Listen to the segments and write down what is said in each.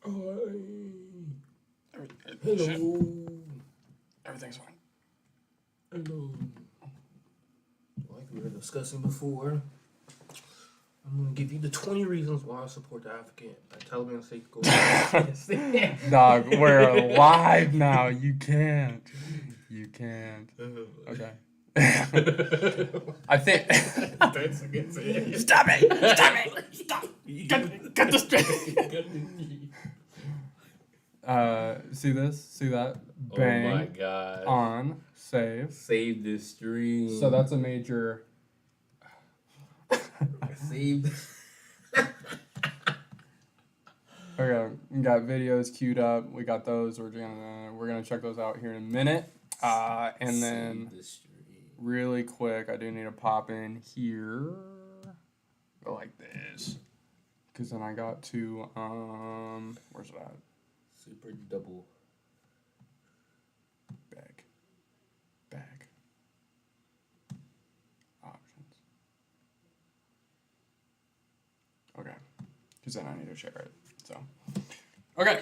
Hello. Everything's fine. Hello. Like we were discussing before, I'm gonna give you the 20 reasons why I support the African Taliban state goal. Dog, we're live now. You can't. You can't. Okay. I think. That's against it. Stop it! Stop it! Stop! Cut the straight. See this? See that? Bang. Oh my god. On. Save. Save this stream. So that's a major. Save. Okay, we got videos queued up. We got those. We're gonna check those out here in a minute. And then really quick, I do need to pop in here. Go like this, cause then I got to where's it at? Super double. Back. Options. Okay, cause then I need to share it. So, okay.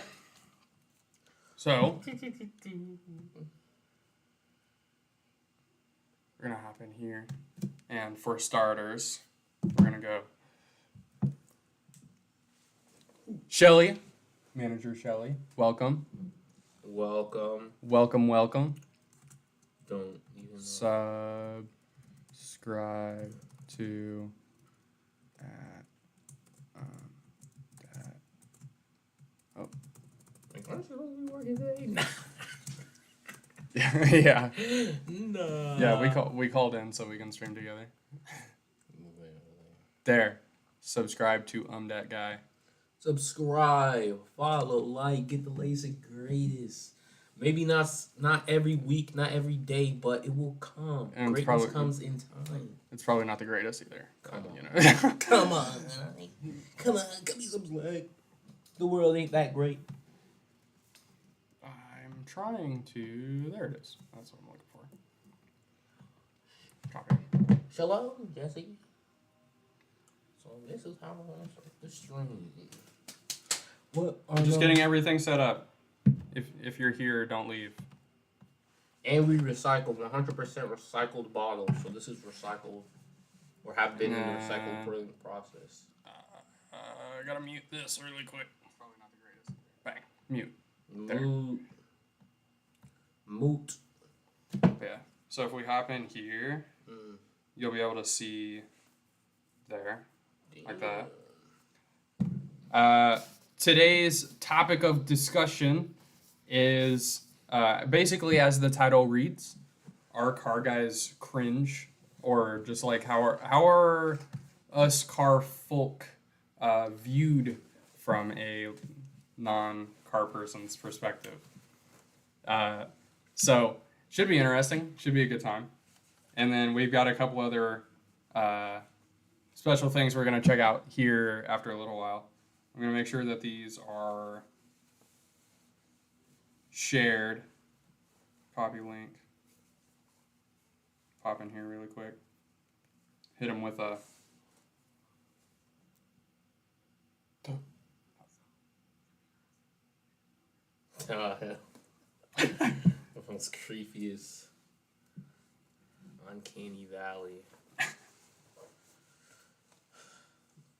So, we're gonna hop in here, and for starters, we're gonna go Shelly, Manager Shelly. Welcome. Welcome. Don't even subscribe to that. Oh. Like, aren't you supposed to be working today? Yeah. No. Yeah, we called in so we can stream together. There. Subscribe to that guy. Subscribe, follow, like, get the latest greatest. Maybe not every week, not every day, but it will come. And Greatness comes in time. It's probably not the greatest either. Come on. You know. Come on, come me some slack. The world ain't that great. I'm trying to. There it is. That's what I'm looking for. Copy. Shalom, Jesse. So this is how I want to start the stream. I'm just getting everything set up. If you're here, don't leave. And we recycle 100% recycled bottles. So this is recycled, or have been in the recycled brewing process. I gotta mute this really quick. Probably not the greatest. Bang. Mute. Moot. Yeah. So if we hop in here, you'll be able to see there. Like that. Today's topic of discussion is basically, as the title reads, are car guys cringe, or just like how are us car folk viewed from a non-car person's perspective. So should be interesting. Should be a good time. And then we've got a couple other special things we're gonna check out here after a little while. I'm going to make sure that these are shared. Copy link. Pop in here really quick. Hit them with a... Oh, hell. Everyone's creepy as Uncanny Valley.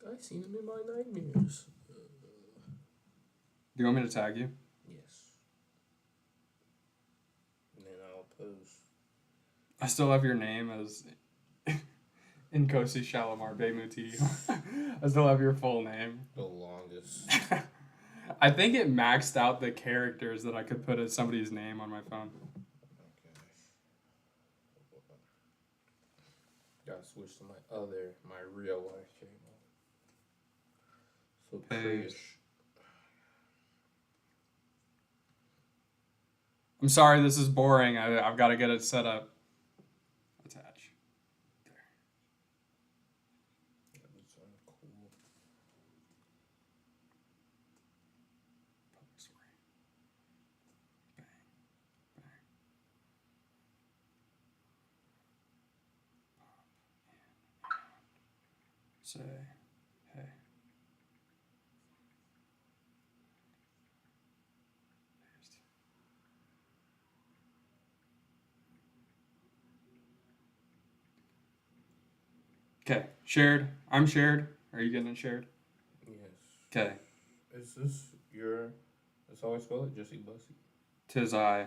I've seen him in my nightmares. Do you want me to tag you? Yes. And then I'll post. I still have your name as Nkosi Shalimar Bemuti. I still have your full name. The longest. I think it maxed out the characters that I could put as somebody's name on my phone. Okay. Gotta switch to my real life channel. So Page. I'm sorry, this is boring. I've got to get it set up. Attach. There. That would sound cool. Public story. Bang. Bang. Pop in. Say, hey. Okay, shared. I'm shared. Are you getting it shared? Yes. Okay. Is this your? That's how I spell it. Jesse Bussy. Tis I.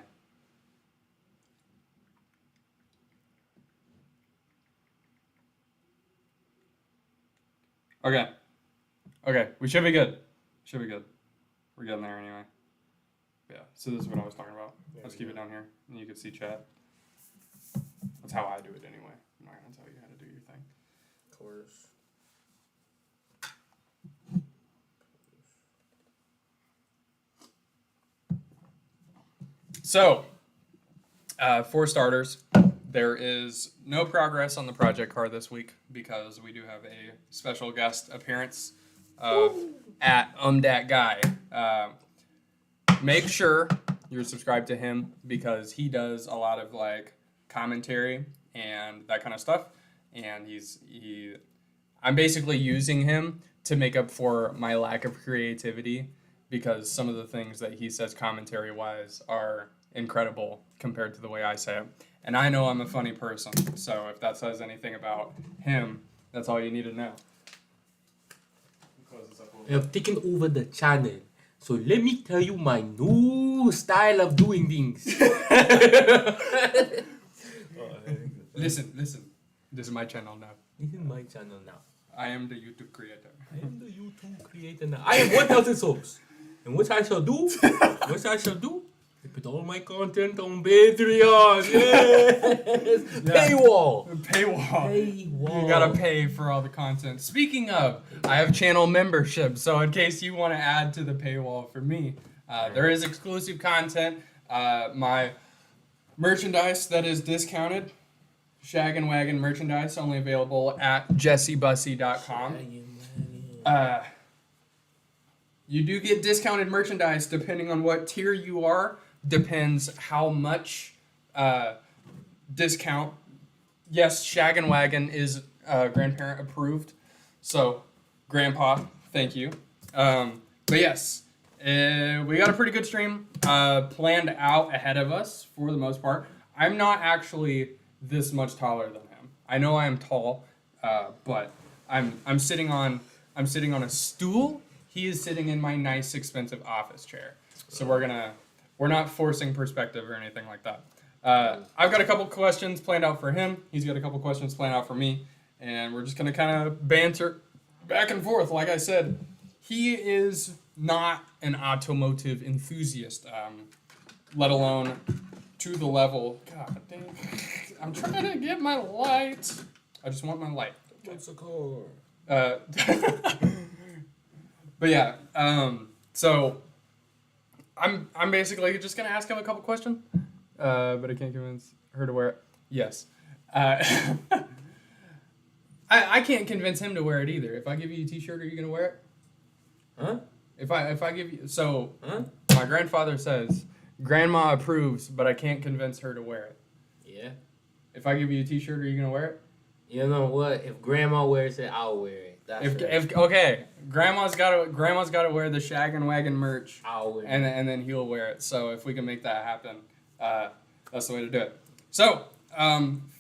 Okay. Okay, we should be good. Should be good. We're getting there anyway. Yeah, so this is what I was talking about. There Let's we keep go. it down here, and you can see chat. That's how I do it anyway. I'm not gonna tell you how to do your thing. Of course. So, for starters, there is no progress on the project car this week because we do have a special guest appearance at Dat Guy. Make sure you're subscribed to him because he does a lot of like commentary and that kind of stuff. And I'm basically using him to make up for my lack of creativity because some of the things that he says commentary wise are incredible compared to the way I say it. And I know I'm a funny person, so if that says anything about him, that's all you need to know. Close this up a little I have taken over the channel. So let me tell you my new style of doing things. Listen. This is my channel now. This is my channel now. I am the YouTube creator. I am the YouTube creator now. I have 1,000 subs. And what I shall do? I put all my content on Patreon. Yes. Paywall. Paywall. You gotta pay for all the content. Speaking of, I have channel membership, so in case you want to add to the paywall for me, there is exclusive content. My merchandise that is discounted, Shag and Wagon merchandise, only available at jessebussy.com. You do get discounted merchandise depending on what tier you are. Depends how much discount. Yes, Shag and Wagon is grandparent approved. So, Grandpa, thank you. But yes, we got a pretty good stream planned out ahead of us for the most part. I'm not actually this much taller than him. I know I am tall, but I'm sitting on a stool. He is sitting in my nice, expensive office chair. So we're not forcing perspective or anything like that. I've got a couple questions planned out for him. He's got a couple questions planned out for me. And we're just going to kind of banter back and forth. Like I said, he is not an automotive enthusiast, let alone to the level. God dang. I'm trying to get my light. I just want my light. What's the car? But yeah, so I'm basically just gonna ask him a couple questions, but I can't convince her to wear it. Yes, I can't convince him to wear it either. If I give you a T-shirt, are you gonna wear it? Huh? If I give you so, Huh? my grandfather says grandma approves, but I can't convince her to wear it. Yeah. If I give you a T-shirt, are you gonna wear it? You know what? If grandma wears it, I'll wear it. That's right. If okay, grandma's gotta wear the Shag and Wagon merch. I'll wear it. And then he'll wear it. So if we can make that happen, that's the way to do it. So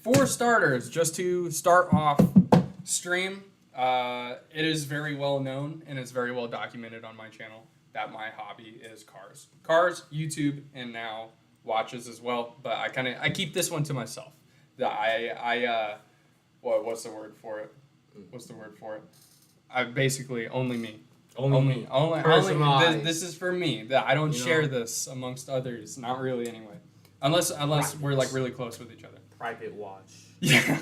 for starters, just to start off stream, it is very well known and it's very well documented on my channel that my hobby is cars, YouTube, and now watches as well. But I keep this one to myself. That what's the word for it? What's the word for it? I basically only me. Only Personalized. this is for me. That I don't You know? share this amongst others. Not really anyway. Unless Private. we're like really close with each other. Private watch. Yeah.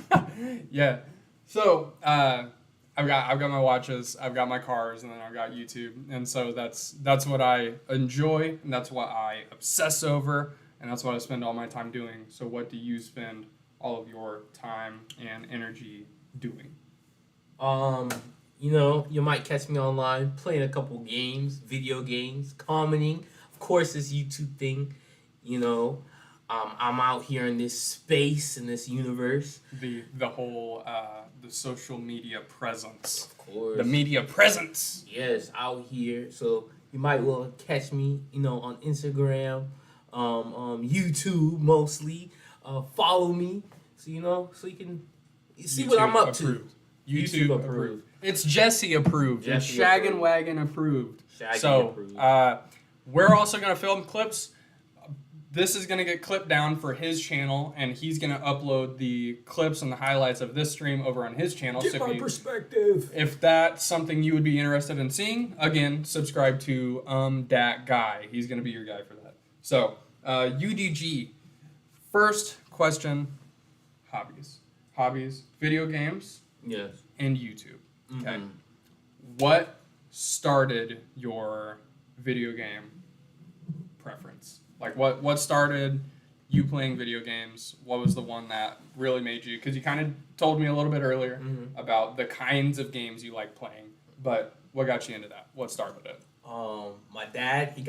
Yeah. So I've got my watches, I've got my cars, and then I've got YouTube. And so that's what I enjoy and that's what I obsess over and that's what I spend all my time doing. So what do you spend all of your time and energy doing? You know, you might catch me online playing a couple games, video games, commenting. Of course, this YouTube thing. You know, I'm out here in this space, in this universe. The whole the social media presence. Of course. The media presence. Yes, out here. So you might well catch me, you know, on Instagram, YouTube mostly. Follow me, so you know, so you can see what I'm up to. Approved. YouTube approved. approved. It's Jesse approved. It's Jesse Shaggin' approved. Wagon approved. Shaggy So, approved. we're also going to film clips. This is going to get clipped down for his channel, and he's going to upload the clips and the highlights of this stream over on his channel. Get So my perspective. if that's something you would be interested in seeing, again, subscribe to Dat Guy. He's going to be your guy for that. So, UDG. First question, hobbies, video games, Yes. and YouTube. Okay. Mhm. What started your video game preference? Like, what started you playing video games? What was the one that really made you? Because you kind of told me a little bit earlier Mhm. about the kinds of games you like playing, but what got you into that? What started it? My dad, I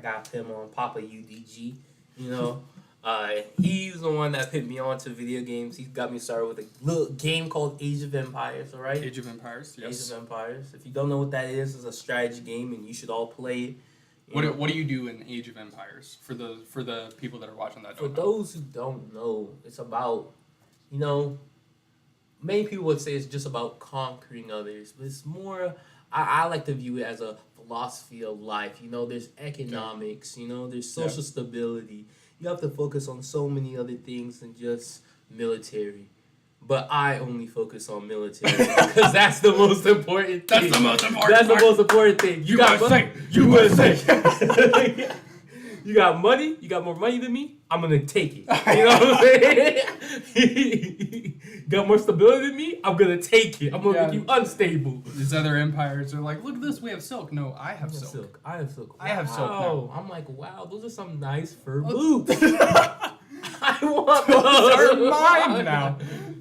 got him on Papa UDG, you know. He's the one that put me on to video games. He got me started with a little game called Age of Empires, alright? Age of Empires. Yes. Age of Empires. If you don't know what that is, it's a strategy game and you should all play it. What do you do in Age of Empires for the people that are watching that? For Don't know? those who don't know, it's about, you know, many people would say it's just about conquering others, but it's more, I like to view it as a philosophy of life. You know, there's economics, you know, there's social stability. You have to focus on so many other things than just military. But I only focus on military because that's the most important thing. That's the most important That's part. the most important thing. You got USA. USA. You got money. You got more money than me. I'm gonna take it. You know what I'm saying? Got more stability than me. I'm gonna take it. I'm gonna make you unstable. These other empires are like, look at this, we have silk. No, I have silk. I have silk. I have silk now. I'm like, wow, those are some nice fur boots. I want Those those. are mine now.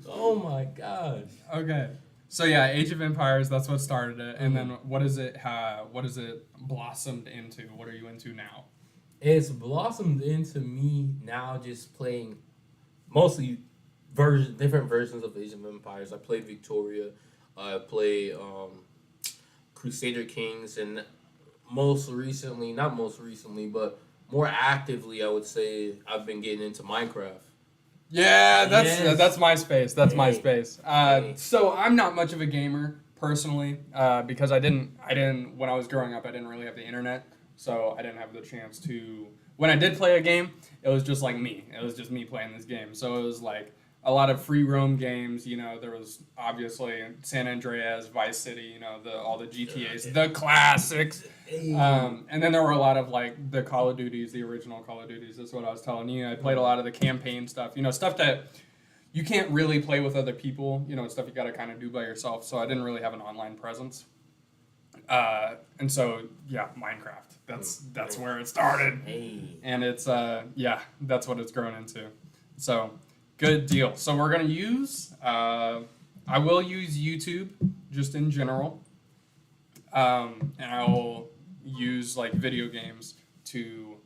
Oh my gosh. Okay. So yeah, Age of Empires, that's what started it. And then what is it blossomed into? What are you into now? It's blossomed into me now just playing mostly different versions of Age of Empires. I played Victoria, I play Crusader Kings, and not most recently, but more actively, I would say I've been getting into Minecraft. Yeah, Yes. that's my space. That's my Hey. space. Hey. So I'm not much of a gamer personally, because I didn't when I was growing up, I didn't really have the internet, so I didn't have the chance to. When I did play a game, it was just like me. It was just me playing this game. So it was like a lot of free roam games. You know, there was obviously San Andreas, Vice City. You know, all the GTA's, the classics. And then there were a lot of like the Call of Duties, the original Call of Duties. That's what I was telling you. I played a lot of the campaign stuff. You know, stuff that you can't really play with other people. You know, stuff you got to kind of do by yourself. So I didn't really have an online presence. And so yeah, Minecraft. That's where it started. Hey. And it's that's what it's grown into. So good deal. So we're gonna use I will use YouTube just in general. And I will use like video games to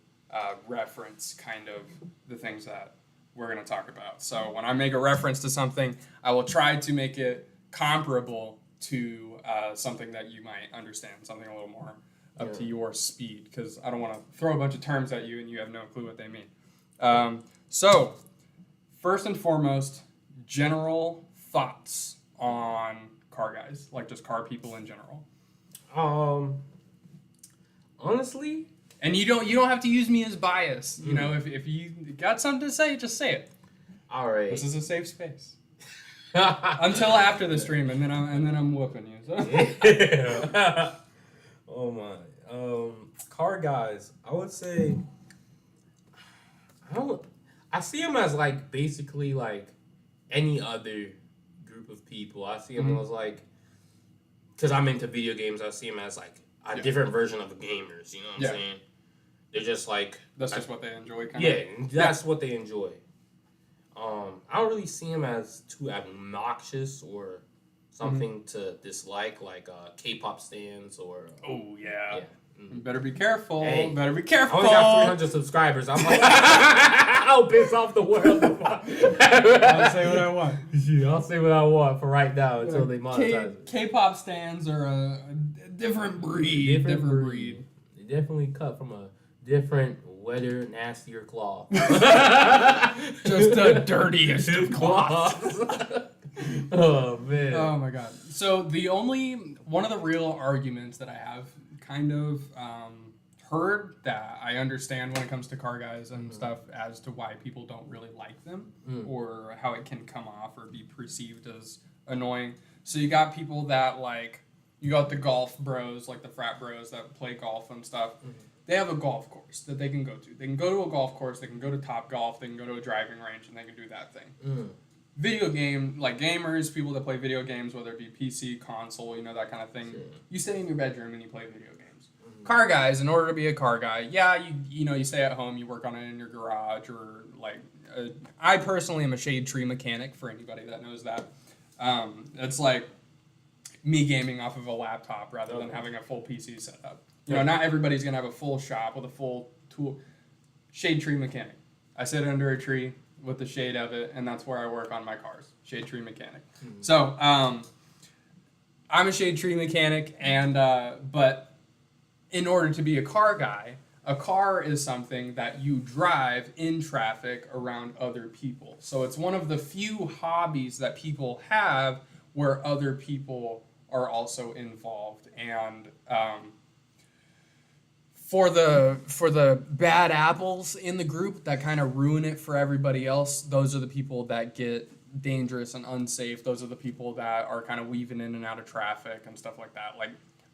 reference kind of the things that we're going to talk about. So when I make a reference to something, I will try to make it comparable to something that you might understand, something a little more up to your speed, because I don't want to throw a bunch of terms at you and you have no clue what they mean. So first and foremost, general thoughts on car guys, like just car people in general. Honestly, And you don't have to use me as bias. You know, if you got something to say, just say it. all right. This is a safe space until after the stream, and then I'm whooping you. So. Oh my. Car guys, I would say I see them as like basically like any other group of people. I see them as like, because I'm into video games, I see them as like a different version of gamers. You know what I'm saying? They're just like That's just what they enjoy. that's what they enjoy. I don't really see them as too obnoxious or something to dislike, like K-pop stands or. Oh yeah. Yeah. You better be careful. Hey. Better be I careful. only got 300 subscribers. I'm like, I'll piss off the world. I'll say what I want. Yeah, I'll say what I want for right now until they monetize it. K-pop stands are a different breed. Different breed. They definitely cut from a different, wetter, nastier cloth. Just the dirtiest of cloths. Oh man. Oh my god. So one of the real arguments that I have kind of heard that I understand when it comes to car guys and stuff as to why people don't really like them or how it can come off or be perceived as annoying. So you got people that like, you got the golf bros, like the frat bros that play golf and stuff. They have a golf course that they can go to. They can go to a golf course, they can go to Top Golf, they can go to a driving range, and they can do that thing. Video game, like gamers, people that play video games, whether it be PC, console, you know, that kind of thing. Sure. You stay in your bedroom and you play video games. Car guys, in order to be a car guy, yeah, you stay at home, you work on it in your garage, or like, I personally am a shade tree mechanic, for anybody that knows that. It's like me gaming off of a laptop rather than having a full PC setup. You know, not everybody's gonna have a full shop with a full tool. Shade tree mechanic. I sit under a tree with the shade of it, and that's where I work on my cars. Shade tree mechanic. So, I'm a shade tree mechanic, and but in order to be a car guy, a car is something that you drive in traffic around other people. So it's one of the few hobbies that people have where other people are also involved, and for the bad apples in the group that kind of ruin it for everybody else, those are the people that get dangerous and unsafe. Those are the people that are kind of weaving in and out of traffic and stuff like that. Like,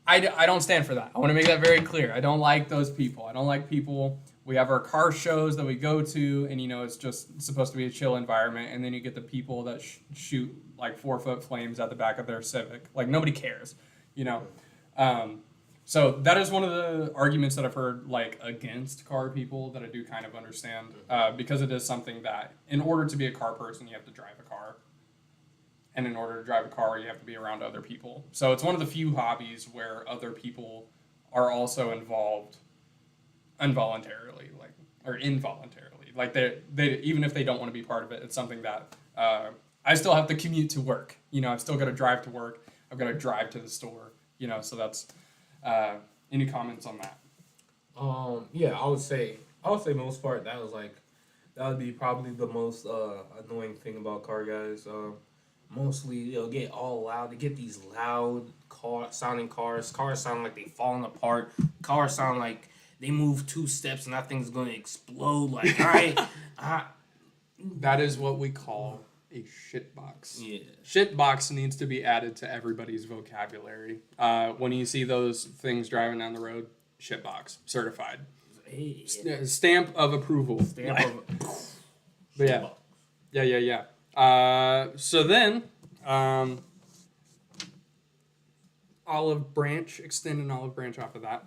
I don't stand for that. I want to make that very clear. I don't like those people. I don't like people. We have our car shows that we go to, and, you know, it's just supposed to be a chill environment, and then you get the people that shoot like 4-foot flames at the back of their Civic. Like, nobody cares, you know. So that is one of the arguments that I've heard, like, against car people that I do kind of understand, because it is something that, in order to be a car person, you have to drive a car. And in order to drive a car, you have to be around other people. So it's one of the few hobbies where other people are also involved involuntarily, like, or involuntarily. Like, they even if they don't want to be part of it, it's something that I still have to commute to work. You know, I've still got to drive to work. I've got to drive to the store. You know, so that's... any comments on that? Yeah, I would say most part that would be probably the most annoying thing about car guys. Mostly they'll get all loud. They get these loud sounding cars. Cars sound like they falling apart. Cars sound like they move 2 steps and that thing's gonna explode. Like, all right, That is what we call a shitbox. yeah. Shitbox needs to be added to everybody's vocabulary. When you see those things driving down the road, shitbox, certified. Hey, Stamp of approval. Stamp of But yeah. So then, olive branch, extend an olive branch off of that.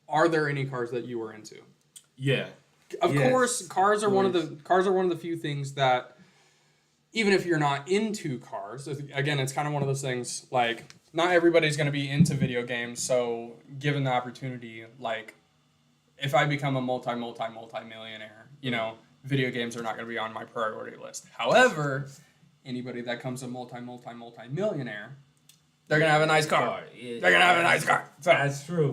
Are there any cars that you were into? Yeah. Of Yes, course, cars are of one of the few things that, even if you're not into cars, again, it's kind of one of those things, like, not everybody's going to be into video games, so given the opportunity, like, if I become a multi-millionaire, you know, video games are not going to be on my priority list. However, anybody that comes a multi-millionaire, they're going to have a nice car. Yeah. They're going to have a nice car. So, That's true.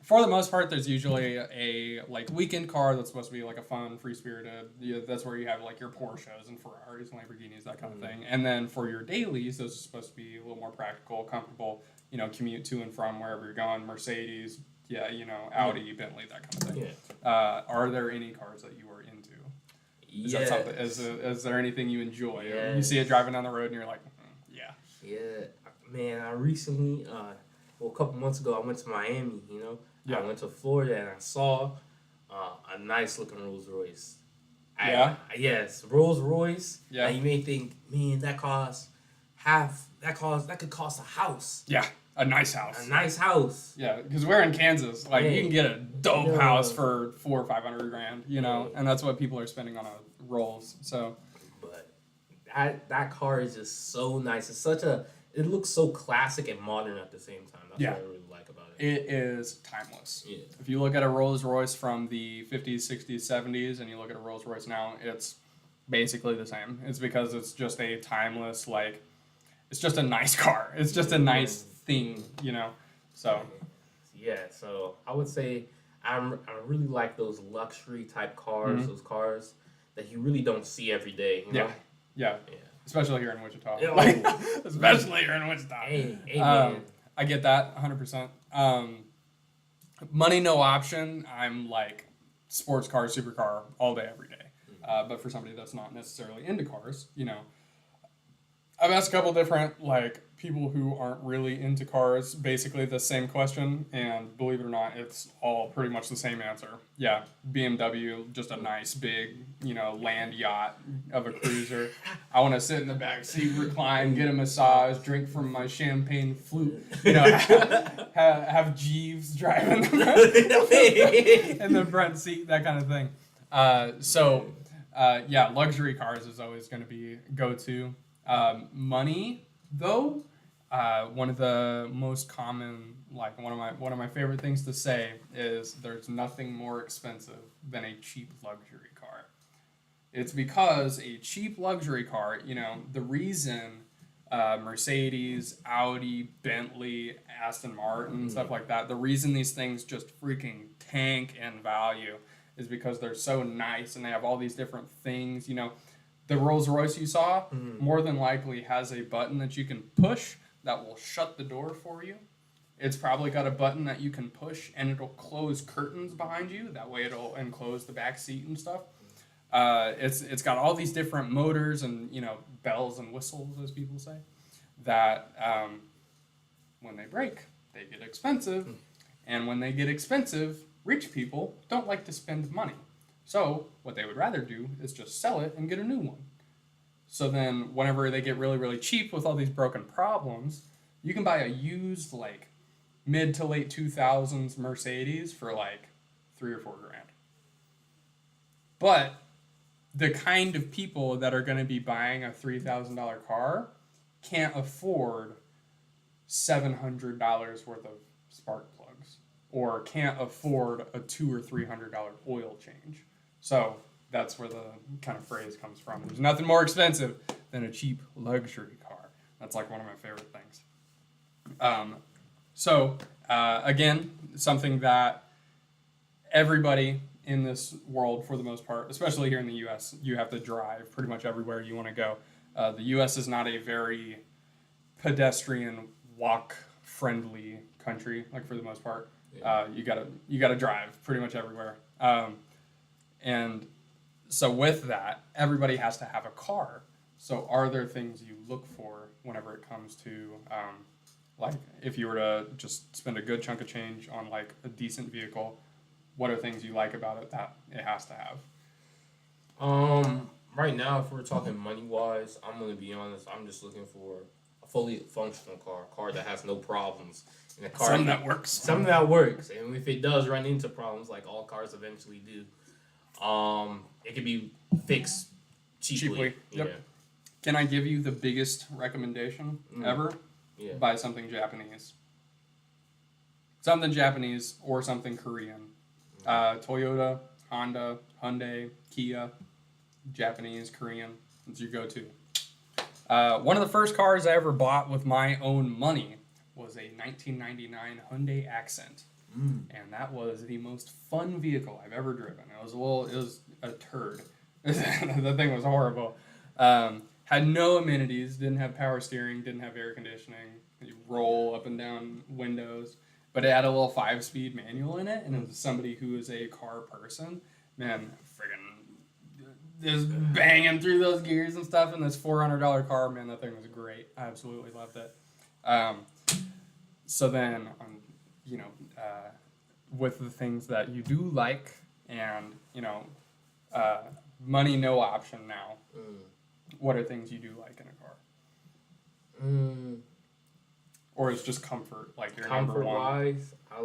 for the most part, there's usually a like weekend car that's supposed to be like a fun, free-spirited. That's where you have like your Porsches and Ferraris and Lamborghinis, that kind of thing. And then for your dailies, those are supposed to be a little more practical, comfortable. You know, commute to and from wherever you're going. Mercedes, Audi, Bentley, that kind of thing. Yeah. Are there any cars that you are into? Is Yes. that something? Is there anything you enjoy? Yes. You see it driving down the road and you're like, yeah. Yeah, man. I recently, a couple months ago, I went to Miami. You know, Yeah. I went to Florida and I saw a nice looking Rolls Royce. Yes, Rolls Royce. Yeah. And you may think, man, that could cost a house. Yeah, a nice house. A nice house. Yeah, because we're in Kansas. Like, you can get a dope Yeah. house for $400,000 or $500,000, you know, Yeah. and that's what people are spending on a Rolls. So, But that car is just so nice. It looks so classic and modern at the same time. That's Yeah. what I really like about it. it is timeless. Yeah. If you look at a Rolls Royce from the 50s, 60s, 70s, and you look at a Rolls Royce now, it's basically the same. It's because it's just a timeless, like, it's just a nice car. It's just a nice thing, you know. So, Yeah, so I would say I really like those luxury type cars, Mhm. those cars that you really don't see every day. You know? Yeah. Yeah. Especially here in Wichita. Yeah. Like, especially here in Wichita. Hey, Um, man. I get that 100%. Money no option. I'm like sports car, supercar all day, every day. But for somebody that's not necessarily into cars, you know, I've asked a couple different like people who aren't really into cars basically the same question, and believe it or not, it's all pretty much the same answer. Yeah, BMW, just a nice big, you know, land yacht of a cruiser. I want to sit in the back seat, recline, get a massage, drink from my champagne flute, you know, have Jeeves driving in the front seat, that kind of thing. Yeah, luxury cars is always going to be go-to. Money, though, one of the most common, like one of my favorite things to say is there's nothing more expensive than a cheap luxury car. It's because a cheap luxury car, you know, the reason Mercedes, Audi, Bentley, Aston Martin, stuff like that, the reason these things just freaking tank in value is because they're so nice and they have all these different things, you know. The Rolls Royce you saw more than likely has a button that you can push that will shut the door for you. It's probably got a button that you can push and it'll close curtains behind you. That way it'll enclose the back seat and stuff. It's got all these different motors and, you know, bells and whistles, as people say, that when they break, they get expensive. And when they get expensive, rich people don't like to spend money. So what they would rather do is just sell it and get a new one. So then whenever they get really, really cheap with all these broken problems, you can buy a used, like, mid to late 2000s Mercedes for like $3 or $4 grand. But the kind of people that are going to be buying a $3,000 car can't afford $700 worth of spark plugs, or can't afford a $200 or $300 oil change. So that's where the kind of phrase comes from. There's nothing more expensive than a cheap luxury car. That's like one of my favorite things. Again, something that everybody in this world, for the most part, especially here in the U.S., you have to drive pretty much everywhere you want to go. The U.S. is not a very pedestrian, walk-friendly country, like for the most part. Yeah. You gotta drive pretty much everywhere. And so with that, everybody has to have a car. So are there things you look for whenever it comes to, like, if you were to just spend a good chunk of change on, like, a decent vehicle, what are things you like about it that it has to have? Right now, if we're talking money-wise, I'm going to be honest, I'm just looking for a fully functional car, a car that has no problems. And a car Something that works. Something that works. And if it does run into problems, like all cars eventually do, it can be fixed cheaply. Yep. Yeah. Can I give you the biggest recommendation ever? Yeah. Buy something Japanese. Something Japanese or something Korean. Toyota, Honda, Hyundai, Kia, Japanese, Korean. It's your go-to. One of the first cars I ever bought with my own money was a 1999 Hyundai Accent. And that was the most fun vehicle I've ever driven. It was a turd. The thing was horrible. Had no amenities, didn't have power steering, didn't have air conditioning, you roll up and down windows, but it had a little 5-speed manual in it, and it was somebody who is a car person. Man, friggin' just banging through those gears and stuff in this $400 car. Man, that thing was great. I absolutely loved it. So then, with the things that you do like, and, money no option now, what are things you do like in a car? Or it's just comfort, like your number one? Comfort-wise, I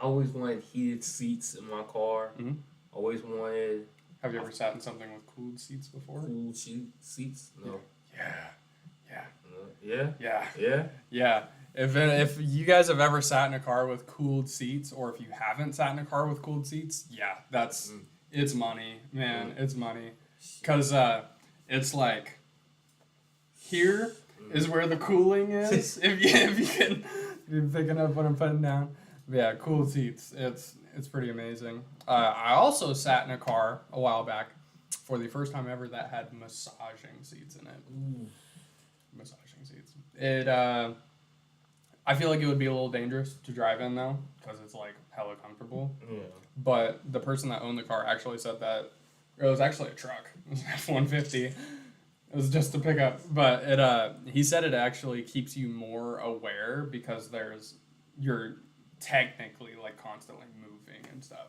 always wanted heated seats in my car. Mm-hmm. Always wanted... Have you ever sat in something with cooled seats before? Cooled seats? No. Yeah. If you guys have ever sat in a car with cooled seats, or if you haven't sat in a car with cooled seats, it's money, man. It's money. Because it's like, here is where the cooling is. if you're picking up what I'm putting down. But yeah, cooled seats. It's pretty amazing. I also sat in a car a while back for the first time ever that had massaging seats in it. Ooh. Massaging seats. It I feel like it would be a little dangerous to drive in though, because it's like hella comfortable. Yeah. But the person that owned the car actually said that it was actually a truck. It was an F-150. It was just a pickup, but he said it actually keeps you more aware because you're technically like constantly moving and stuff.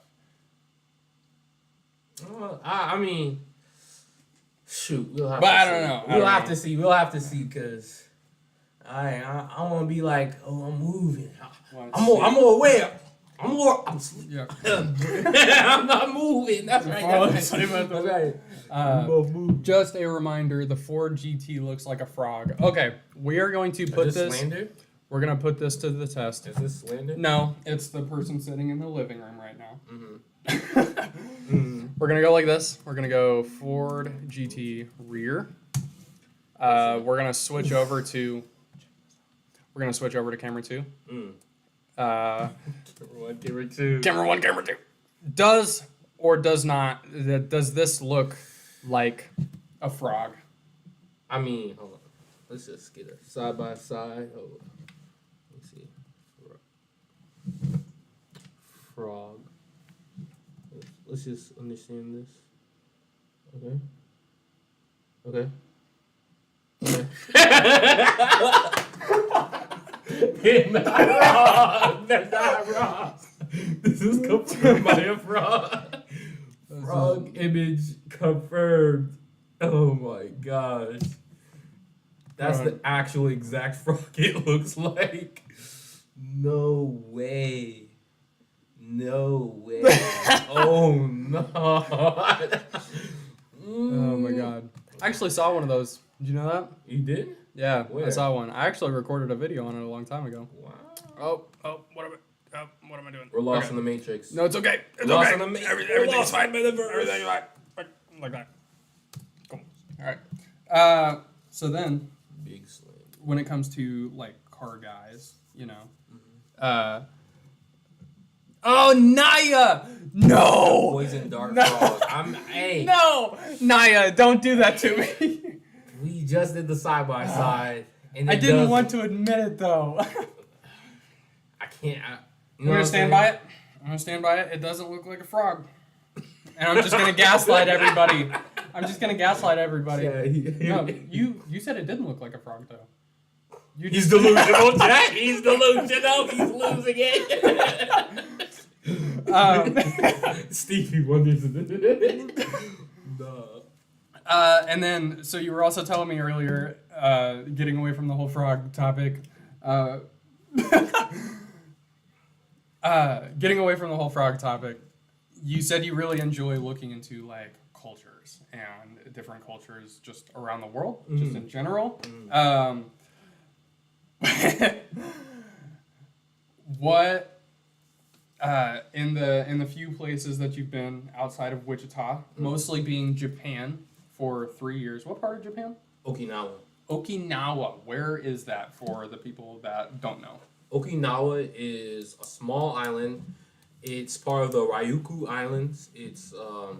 I mean, shoot, we'll have. But to I see. don't know. We'll have to see. We'll have to see because I want to be like, oh, I'm moving. I'm more aware. I'm asleep. Yeah. I'm not moving. That's right. That's right. Just a reminder: the Ford GT looks like a frog. Okay, we are going to put Is this this. slander? We're gonna put this to the test. Is this slander? No, it's the person sitting in the living room right now. Mm-hmm. We're gonna go like this. We're gonna go Ford GT rear. We're gonna switch over to. We're gonna switch over to camera 2. Camera 2. Camera 1, camera 2. Does or does not? Does this look like a frog? I mean, hold on. Let's just get a side by side. Hold on. Let's see. Frog. Let's just understand this. Okay. It's not wrong. That's not wrong. This is confirmed by a frog. Frog image confirmed. Oh my gosh. That's the actual exact frog it looks like. No way. No way. Oh no. Oh my god. I actually saw one of those. Did you know that? You did? Yeah, I Where? saw one. I actually recorded a video on it a long time ago. Wow. What am I doing? We're lost in the Matrix. No, it's okay. It's Lost okay. in the Ma- Everything's fine. Everything's fine. Like that. Cool. All right. So then, Big slam. when it comes to like car guys, oh, Naya! No! Poison dart No. frog. Hey. No! Naya, don't do that to me. We just did the side by side. And I it didn't does- want to admit it though. I can't. I'm gonna stand by it. I'm gonna stand by it. It doesn't look like a frog. And I'm just gonna gaslight everybody. Yeah, No, you said it didn't look like a frog though. He's delusional, Jack. He's delusional. He's losing it. Stevie Wonder's no. And then, so you were also telling me earlier, getting away from the whole frog topic, you said you really enjoy looking into like cultures and different cultures just around the world, just in general. What in the few places that you've been outside of Wichita, mostly being Japan for 3 years. What part of Japan? Okinawa. Okinawa. Where is that for the people that don't know? Okinawa is a small island. It's part of the Ryukyu Islands. It's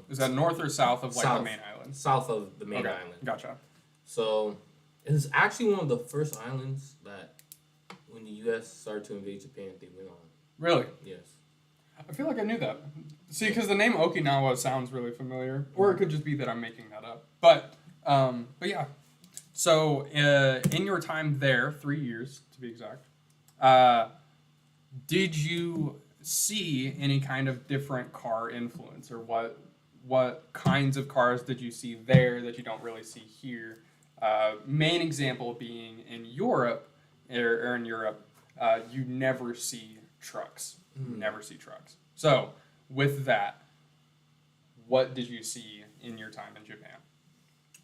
Is that north or south of like South. the main island? south of the main Okay, island. gotcha. So it's actually one of the first islands that when the U.S. started to invade Japan, they went on. Really? Yes. I feel like I knew that. See, because the name Okinawa sounds really familiar, or it could just be that I'm making that up. But yeah. So in your time there, 3 years to be exact, did you see any kind of different car influence, or what kinds of cars did you see there that you don't really see here? Main example being in Europe, or in Europe, you never see trucks. Never see trucks. So, with that, what did you see in your time in Japan?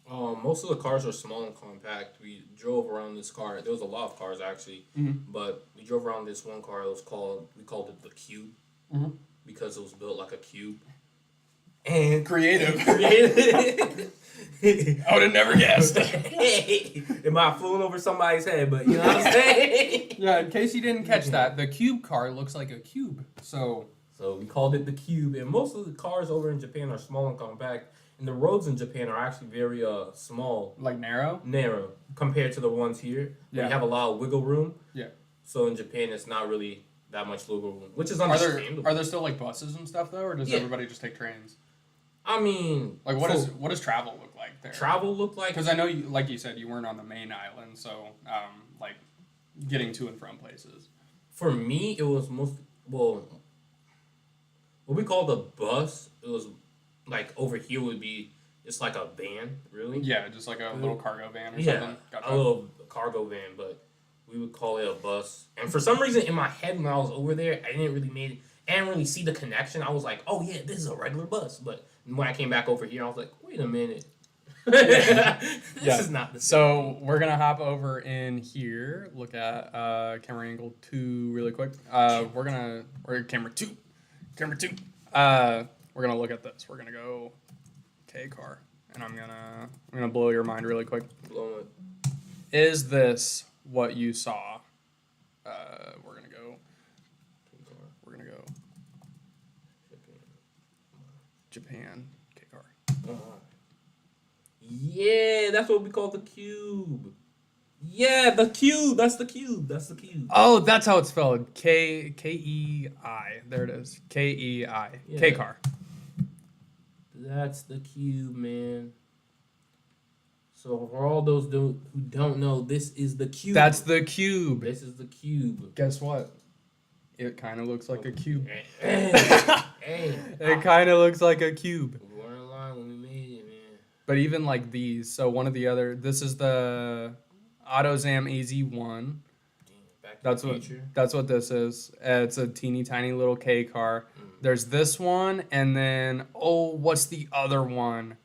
Most of the cars are small and compact. We drove around this car. There was a lot of cars actually, but we drove around this one car. We called it the Cube because it was built like a cube. And Creative. I would have never guessed. It might have flown over somebody's head, but you know what I'm saying? Yeah, in case you didn't catch that, the Cube car looks like a cube. So we called it the Cube, and most of the cars over in Japan are small and compact, And the roads in Japan are actually very small, Like narrow. narrow compared to the ones here. Where Yeah. you have a lot of wiggle room. Yeah. So in Japan, it's not really that much wiggle room, which is Are understandable. there still like buses and stuff though, or does Yeah. everybody just take trains? I mean, Like what does travel look like there? travel look like? Because I know you, like you said, you weren't on the main island, so like getting to and from places. For me, it was what we call the bus. It was like over here would be it's like a van, really. Yeah, just like a little cargo van or Yeah, something. Gotcha. a little cargo van, but we would call it a bus. And for some reason, in my head when I was over there, I didn't really see the connection. I was like, oh yeah, this is a regular bus. But when I came back over here, I was like, wait a minute, this is not the same. So we're gonna hop over in here. Look at camera angle 2 really quick. We're camera 2. We're gonna look at this. We're gonna go K car, and I'm gonna blow your mind really quick. Blow it. Is this what you saw? We're gonna go Japan K car. Yeah, that's what we call the cube. Yeah, the cube. That's the cube. That's the cube. Oh, that's how it's spelled. Kei. There it is. Kei. Yeah. K car. That's the cube, man. So for all those who don't know, this is the cube. That's the cube. This is the cube. Guess what? It kind of looks like a cube. Hey, It kind of looks like a cube. we weren't lying when we made it, man. But even like these, so one of the other, this is the AutoZam AZ1. Back to That's the what future. that's what this is. It's a teeny tiny little K car. There's this one, and then what's the other one?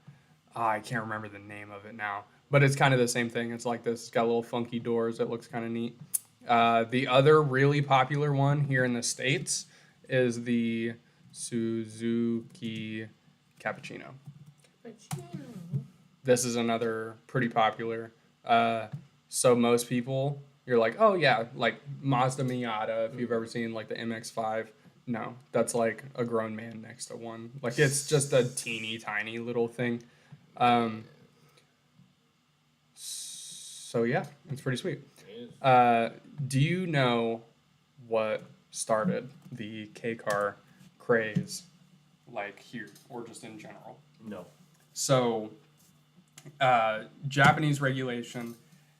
I can't remember the name of it now. But it's kind of the same thing. It's like this. It's got little funky doors. It looks kind of neat. The other really popular one here in the States is the Suzuki Cappuccino. This is another pretty popular. So most people, you're like, oh yeah, like Mazda Miata, if you've ever seen like the MX-5. No, that's like a grown man next to one. Like it's just a teeny tiny little thing. So yeah, it's pretty sweet. Do you know what started the K car craze, like here or just in general? No. So, Japanese regulation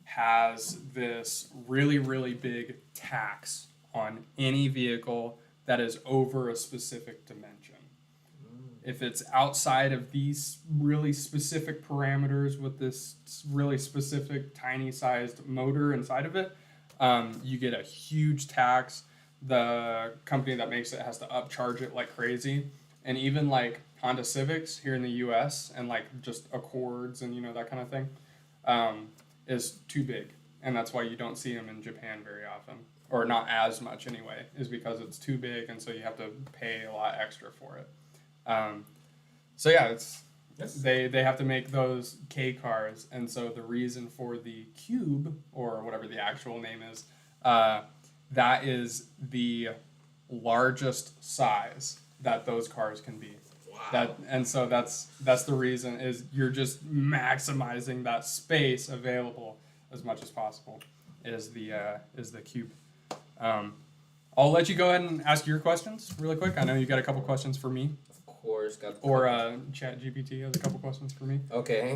has this really, really big tax on any vehicle that is over a specific dimension. If it's outside of these really specific parameters with this really specific tiny sized motor inside of it, you get a huge tax. The company that makes it has to upcharge it like crazy. And even like Honda Civics here in the US and like just Accords and that kind of thing is too big. And that's why you don't see them in Japan very often. Or not as much anyway, is because it's too big and so you have to pay a lot extra for it. So yeah, they have to make those K cars, and so the reason for the cube or whatever the actual name is, that is the largest size that those cars can be. Wow. So that's the reason is you're just maximizing that space available as much as possible. Is the cube. I'll let you go ahead and ask your questions really quick. I know you got a couple questions for me. Of course, got. Or ChatGPT has a couple questions for me. Okay.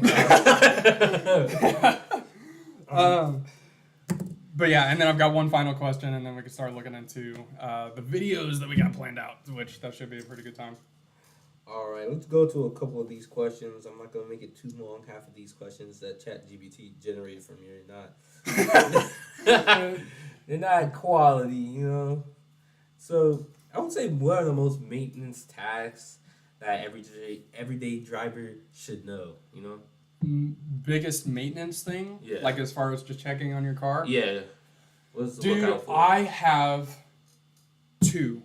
But yeah, and then I've got one final question, and then we can start looking into the videos that we got planned out, which that should be a pretty good time. All right, let's go to a couple of these questions. I'm not gonna make it too long. Half of these questions that ChatGPT generated from you are not. They're not quality, So I would say one of the most maintenance tasks that everyday driver should know. Biggest maintenance thing? Yeah. Like as far as just checking on your car? Yeah. What's Dude, look out for? I have two.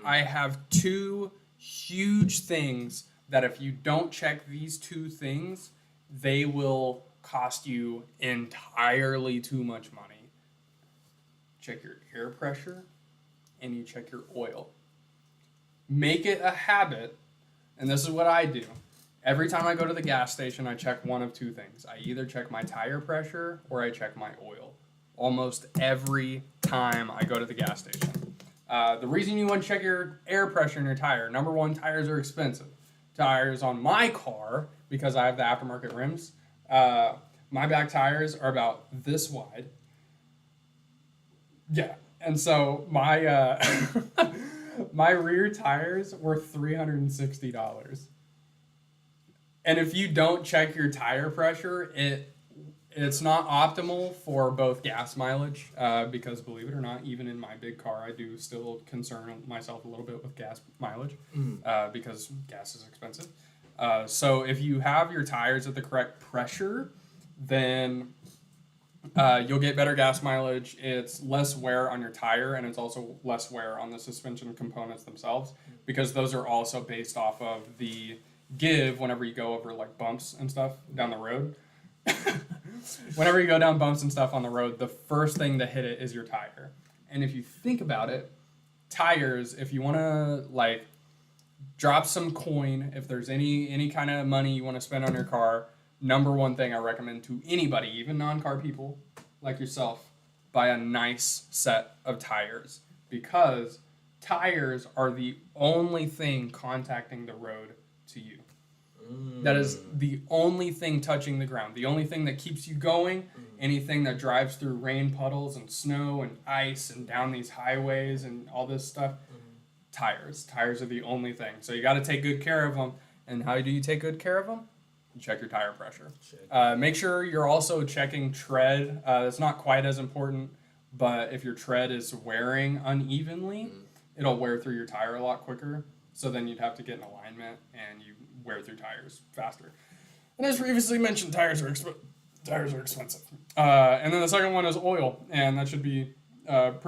I have two huge things that if you don't check these two things, they will cost you entirely too much money. Check your air pressure and you check your oil. Make it a habit, and this is what I do. Every time I go to the gas station, I check one of two things. I either check my tire pressure or I check my oil. Almost every time I go to the gas station. The reason you want to check your air pressure in your tire, number one, tires are expensive. Tires on my car, because I have the aftermarket rims, my back tires are about this wide. Yeah, and so my my rear tires were $360. And if you don't check your tire pressure, it's not optimal for both gas mileage, because believe it or not, even in my big car, I do still concern myself a little bit with gas mileage, because gas is expensive. So if you have your tires at the correct pressure, then you'll get better gas mileage. It's less wear on your tire, and it's also less wear on the suspension components themselves, because those are also based off of the give whenever you go over like bumps and stuff down the road. Whenever you go down bumps and stuff on the road, the first thing to hit it is your tire. And if you think about it, tires, if you want to like drop some coin, if there's any kind of money you want to spend on your car, number one thing I recommend to anybody, even non-car people like yourself, buy a nice set of tires, because tires are the only thing contacting the road to you. That is the only thing touching the ground. The only thing that keeps you going. Anything that drives through rain puddles and snow and ice and down these highways and all this stuff. Tires. Tires are the only thing. So you got to take good care of them. And how do you take good care of them? You check your tire pressure. Make sure you're also checking tread. It's not quite as important, but if your tread is wearing unevenly, it'll wear through your tire a lot quicker. So then you'd have to get in alignment, and you wear through tires faster. And as previously mentioned, tires are expensive. And then the second one is oil, and that should be should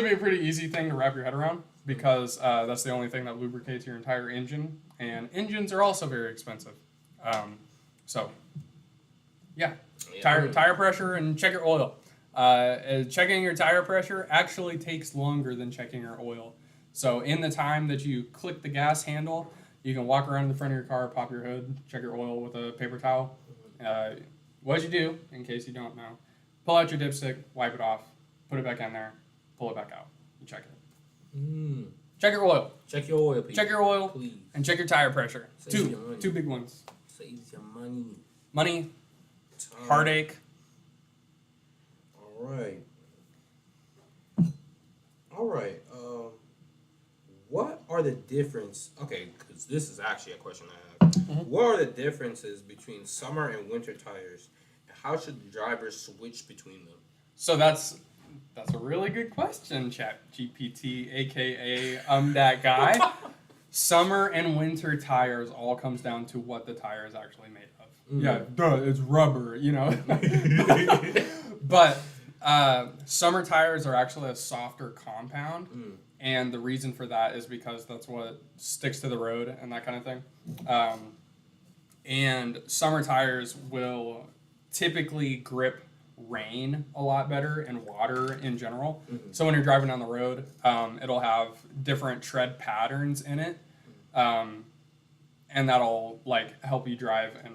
be a pretty easy thing to wrap your head around, because that's the only thing that lubricates your entire engine, and engines are also very expensive. Tire pressure, and check your oil. Checking your tire pressure actually takes longer than checking your oil. So in the time that you click the gas handle, you can walk around the front of your car, pop your hood, check your oil with a paper towel. What you do, in case you don't know, pull out your dipstick, wipe it off, put it back in there, pull it back out, and check it. Check your oil. Check your oil, please. Check your oil, please. And check your tire pressure. Saves your money. Two big ones. Saves your money. Money, heartache. All right. What are the difference? Okay, because this is actually a question I have. What are the differences between summer and winter tires? And how should the drivers switch between them? So that's a really good question, ChatGPT, aka that guy. Summer and winter tires all comes down to what the tire is actually made of. Yeah, duh, it's rubber, you know. But summer tires are actually a softer compound. And the reason for that is because that's what sticks to the road and that kind of thing. And summer tires will typically grip rain a lot better and water in general. So when you're driving down the road, it'll have different tread patterns in it. And that'll like help you drive in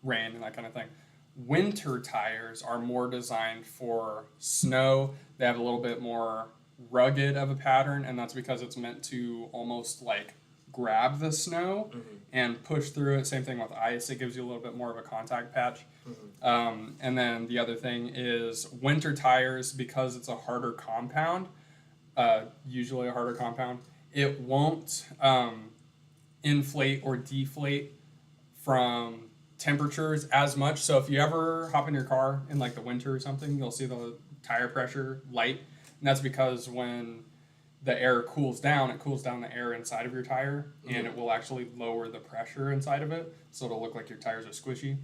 rain and that kind of thing. Winter tires are more designed for snow. They have a little bit more rugged of a pattern, and that's because it's meant to almost like grab the snow and push through it. Same thing with ice. It gives you a little bit more of a contact patch. And then the other thing is winter tires, because it's a harder compound, usually a harder compound, it won't inflate or deflate from temperatures as much. So if you ever hop in your car in like the winter or something, you'll see the tire pressure light. And that's because when the air cools down, it cools down the air inside of your tire, and it will actually lower the pressure inside of it, so it'll look like your tires are squishy.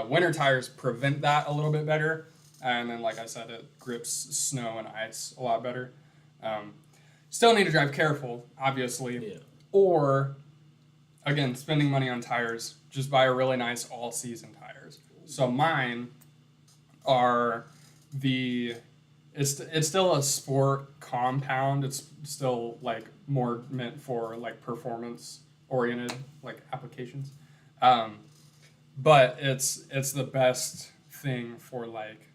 Winter tires prevent that a little bit better, and then, like I said, it grips snow and ice a lot better. Still need to drive careful, obviously, or, again, spending money on tires, just buy a really nice all-season tires. So mine are it's still a sport compound. It's still like more meant for like performance oriented like applications. But it's the best thing for like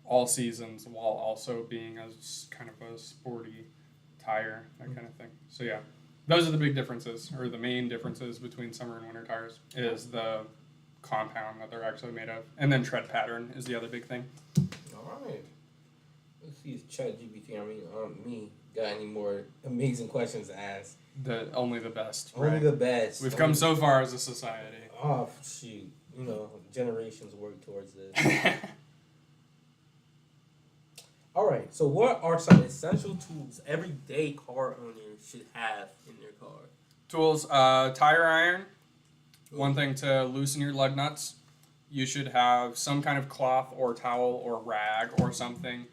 all seasons while also being kind of a sporty tire, that kind of thing. So yeah, those are the big differences, or the main differences between summer and winter tires is the compound that they're actually made of, and then tread pattern is the other big thing. All right. Let's see if ChatGPT, me, got any more amazing questions to ask. Only the best. Only right? the best. We've come so far as a society. Oh, shoot. Generations work towards this. All right. So, what are some essential tools everyday car owners should have in their car? Tools, tire iron. One thing to loosen your lug nuts. You should have some kind of cloth or towel or rag or something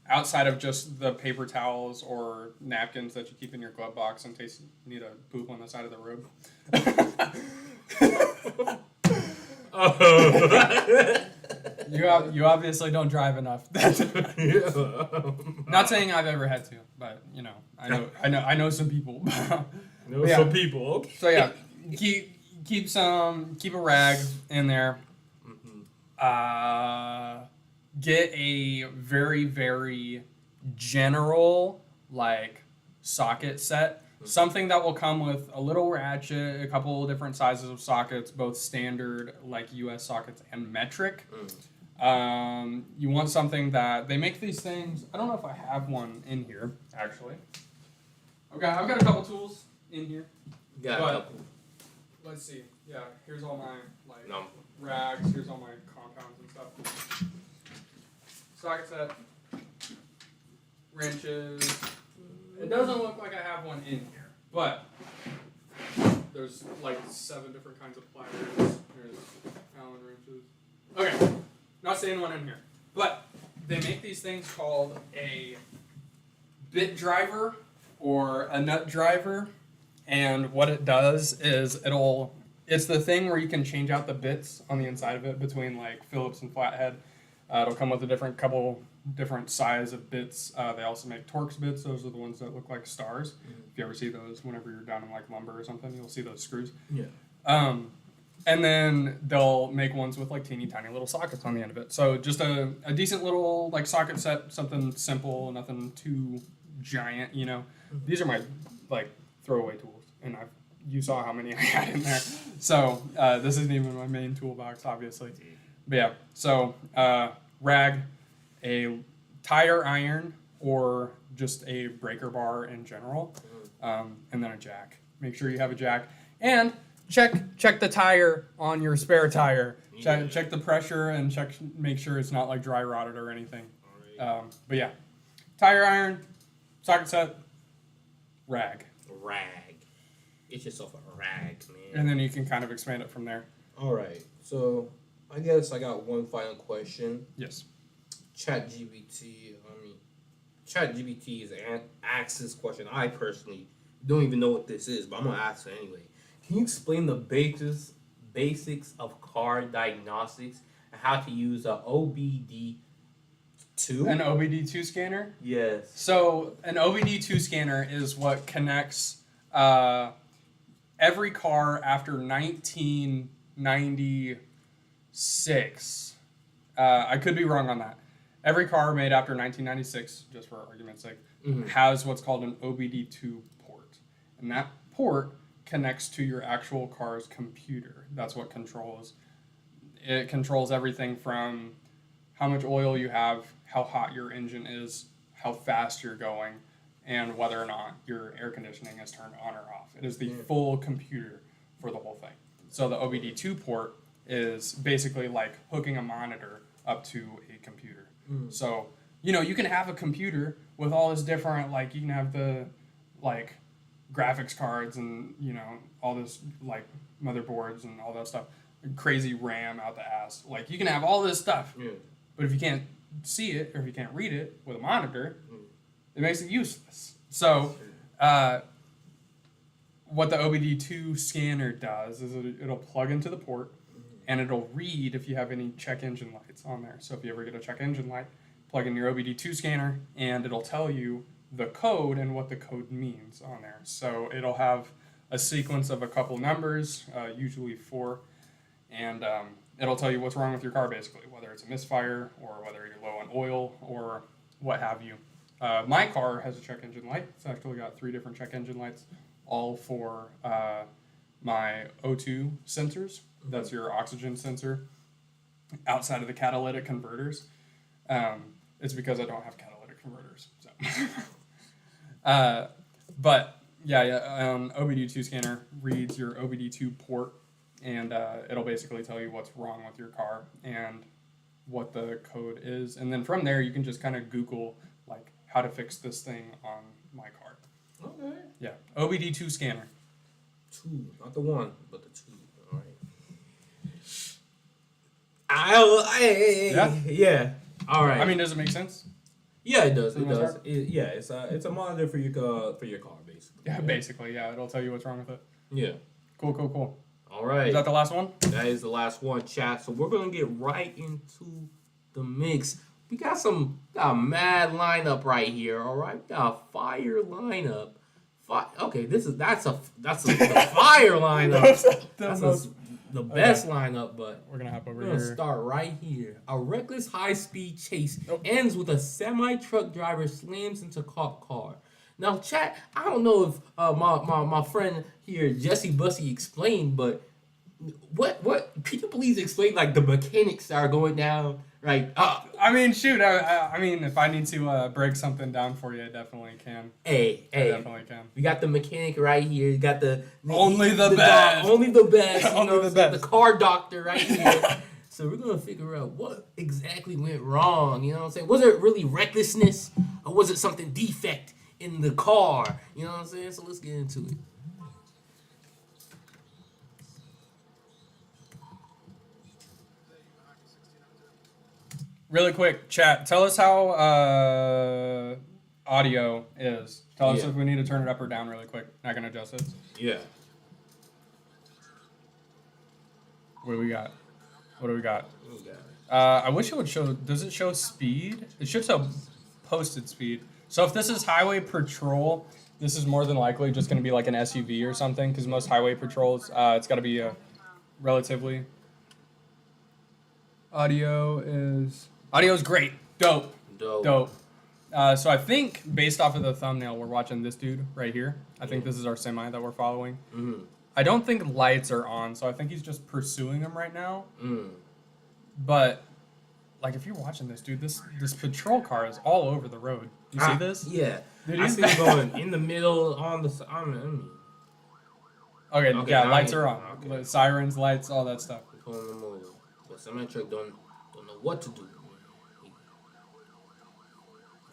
outside of just the paper towels or napkins that you keep in your glove box in case you need a poop on the side of the road. You obviously don't drive enough. Not saying I've ever had to, but I know some people. Some people. Okay. So yeah, keep a rag in there. Get a very, very general like socket set. Something that will come with a little ratchet, a couple of different sizes of sockets, both standard like US sockets and metric. You want something that they make these things. I don't know if I have one in here actually. Okay, I've got a couple tools in here. Got a couple. Let's see. Yeah, here's all my like No. rags. Here's all my compounds and stuff. Socket set, wrenches. It doesn't look like I have one in here, but there's like 7 different kinds of pliers. There's Allen wrenches. Okay, not seeing one in here, but they make these things called a bit driver or a nut driver, and what it does is it's the thing where you can change out the bits on the inside of it between like Phillips and flathead. It'll come with a couple different size of bits. They also make Torx bits. Those are the ones that look like stars. If you ever see those, whenever you're down in like lumber or something, you'll see those screws. Yeah. And then they'll make ones with like teeny tiny little sockets on the end of it. So just a decent little like socket set, something simple, nothing too giant. These are my like throwaway tools, and you saw how many I had in there. So this isn't even my main toolbox, obviously. But yeah, so rag, a tire iron, or just a breaker bar in general, and then a jack. Make sure you have a jack, and check the tire on your spare tire. Check the pressure and make sure it's not like dry rotted or anything. But yeah, tire iron, socket set, rag. Rag. Get yourself a rag, man. And then you can kind of expand it from there. All right. So I guess I got one final question. Yes. ChatGPT is asked this question. I personally don't even know what this is, but I'm gonna ask it anyway. Can you explain the basics of car diagnostics and how to use a OBD2? An OBD2 scanner? Yes. So an OBD2 scanner is what connects every car after 1996. I could be wrong on that. Every car made after 1996, just for argument's sake, has what's called an OBD2 port. And that port connects to your actual car's computer. That's what controls. It controls everything from how much oil you have, how hot your engine is, how fast you're going, and whether or not your air conditioning is turned on or off. It is the full computer for the whole thing. So the OBD2 port is basically like hooking a monitor up to a computer. So, you can have a computer with all this different, like, you can have the, like, graphics cards and, all this, like, motherboards and all that stuff. Crazy RAM out the ass. Like, you can have all this stuff. Yeah. But if you can't see it or if you can't read it with a monitor, it makes it useless. So, what the OBD2 scanner does is it'll plug into the port and it'll read if you have any check engine lights on there. So if you ever get a check engine light, plug in your OBD2 scanner and it'll tell you the code and what the code means on there. So it'll have a sequence of a couple numbers, usually 4, and it'll tell you what's wrong with your car, basically, whether it's a misfire or whether you're low on oil or what have you. My car has a check engine light. It's actually got 3 different check engine lights, all for my O2 sensors. That's your oxygen sensor outside of the catalytic converters. It's because I don't have catalytic converters. So. But yeah, OBD2 scanner reads your OBD2 port, and it'll basically tell you what's wrong with your car and what the code is. And then from there, you can just kind of Google like how to fix this thing on my car. Okay. Yeah, OBD2 scanner. 2, not the 1, but the 2. All right. Yeah. All right. I mean, does it make sense? yeah, it does. For the It most does. part? It's a monitor for your car, basically. Yeah, basically, yeah. It'll tell you what's wrong with it. Yeah. Cool. All right. Is that the last one? That is the last one, chat. So we're gonna get right into the mix. We got a mad lineup right here. All right, we got a fire lineup. Okay, that's the fire lineup. That's the best lineup, but We're gonna hop over we're gonna here. start right here. A reckless high-speed chase ends with a semi-truck driver slams into cop car. Now, chat, I don't know if my friend here, Jesse Bussy, explained, but what could you please explain like the mechanics that are going down? Right. I mean, shoot. I mean, if I need to break something down for you, I definitely can. Hey, I definitely can. we got the mechanic right here. You got Only the best. only the best. Only you know, the best. The car doctor right here. So we're gonna figure out what exactly went wrong. You know what I'm saying? Was it really recklessness, or was it something defect in the car? You know what I'm saying? So let's get into it. Really quick, chat. Tell us how audio is. Tell us Yeah. if we need to turn it up or down really quick. I can adjust it. Yeah. What do we got? What do we got? Okay. I wish it would show. Does it show speed? It should show posted speed. So if this is highway patrol, this is more than likely just going to be like an SUV or something. Because most highway patrols, it's got to be a relatively. Audio is great. Dope. So I think based off of the thumbnail, we're watching this dude right here. I think this is our semi that we're following. Mm-hmm. I don't think lights are on, so I think he's just pursuing him right now. Mm. But like, if you're watching this, dude, this patrol car is all over the road. You see this? Yeah. Dude, I he's see him going in the middle on the. Okay, Okay, yeah, now lights he- are on. okay. Sirens, lights, all that stuff. Pulling them over. But semi-truck don't know what to do.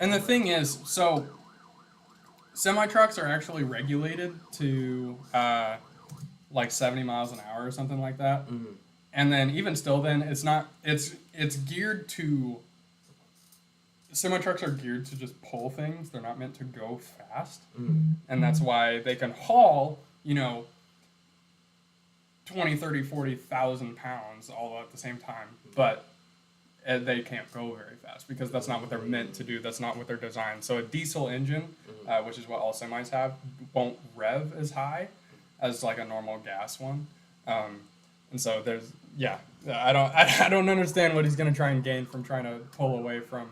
And the thing is, so semi-trucks are actually regulated to like 70 miles an hour or something like that. Mm-hmm. And then even still then, it's geared to, semi-trucks are geared to just pull things. They're not meant to go fast. Mm-hmm. And that's why they can haul, 20, 30, 40,000 pounds all at the same time. But they can't go very fast because that's not what they're meant to do. That's not what they're designed. So a diesel engine, which is what all semis have, won't rev as high as like a normal gas one. And so I don't understand what he's gonna try and gain from trying to pull away from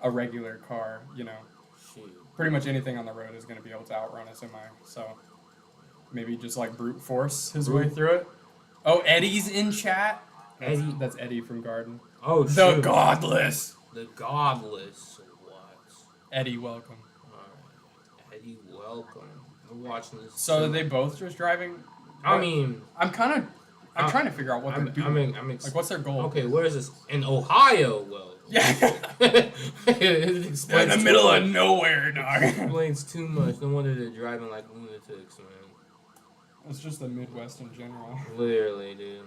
a regular car. Shoot. Pretty much anything on the road is gonna be able to outrun a semi. So maybe just like brute force his way through it. Oh, Eddie's in chat. Eddie. That's Eddie from Garden. Oh, The shoot. Godless. The Godless. What? Eddie, welcome. Alright. Eddie, welcome. We're watching this. So are they both just driving? I mean, I'm trying to figure out what they're doing. Like, what's their goal? Okay, where is this? In Ohio, well. Yeah. It explains In the too middle much. of nowhere, dog. Explains too much. No wonder they're driving like lunatics, man. It's just the Midwest in general. Literally, dude.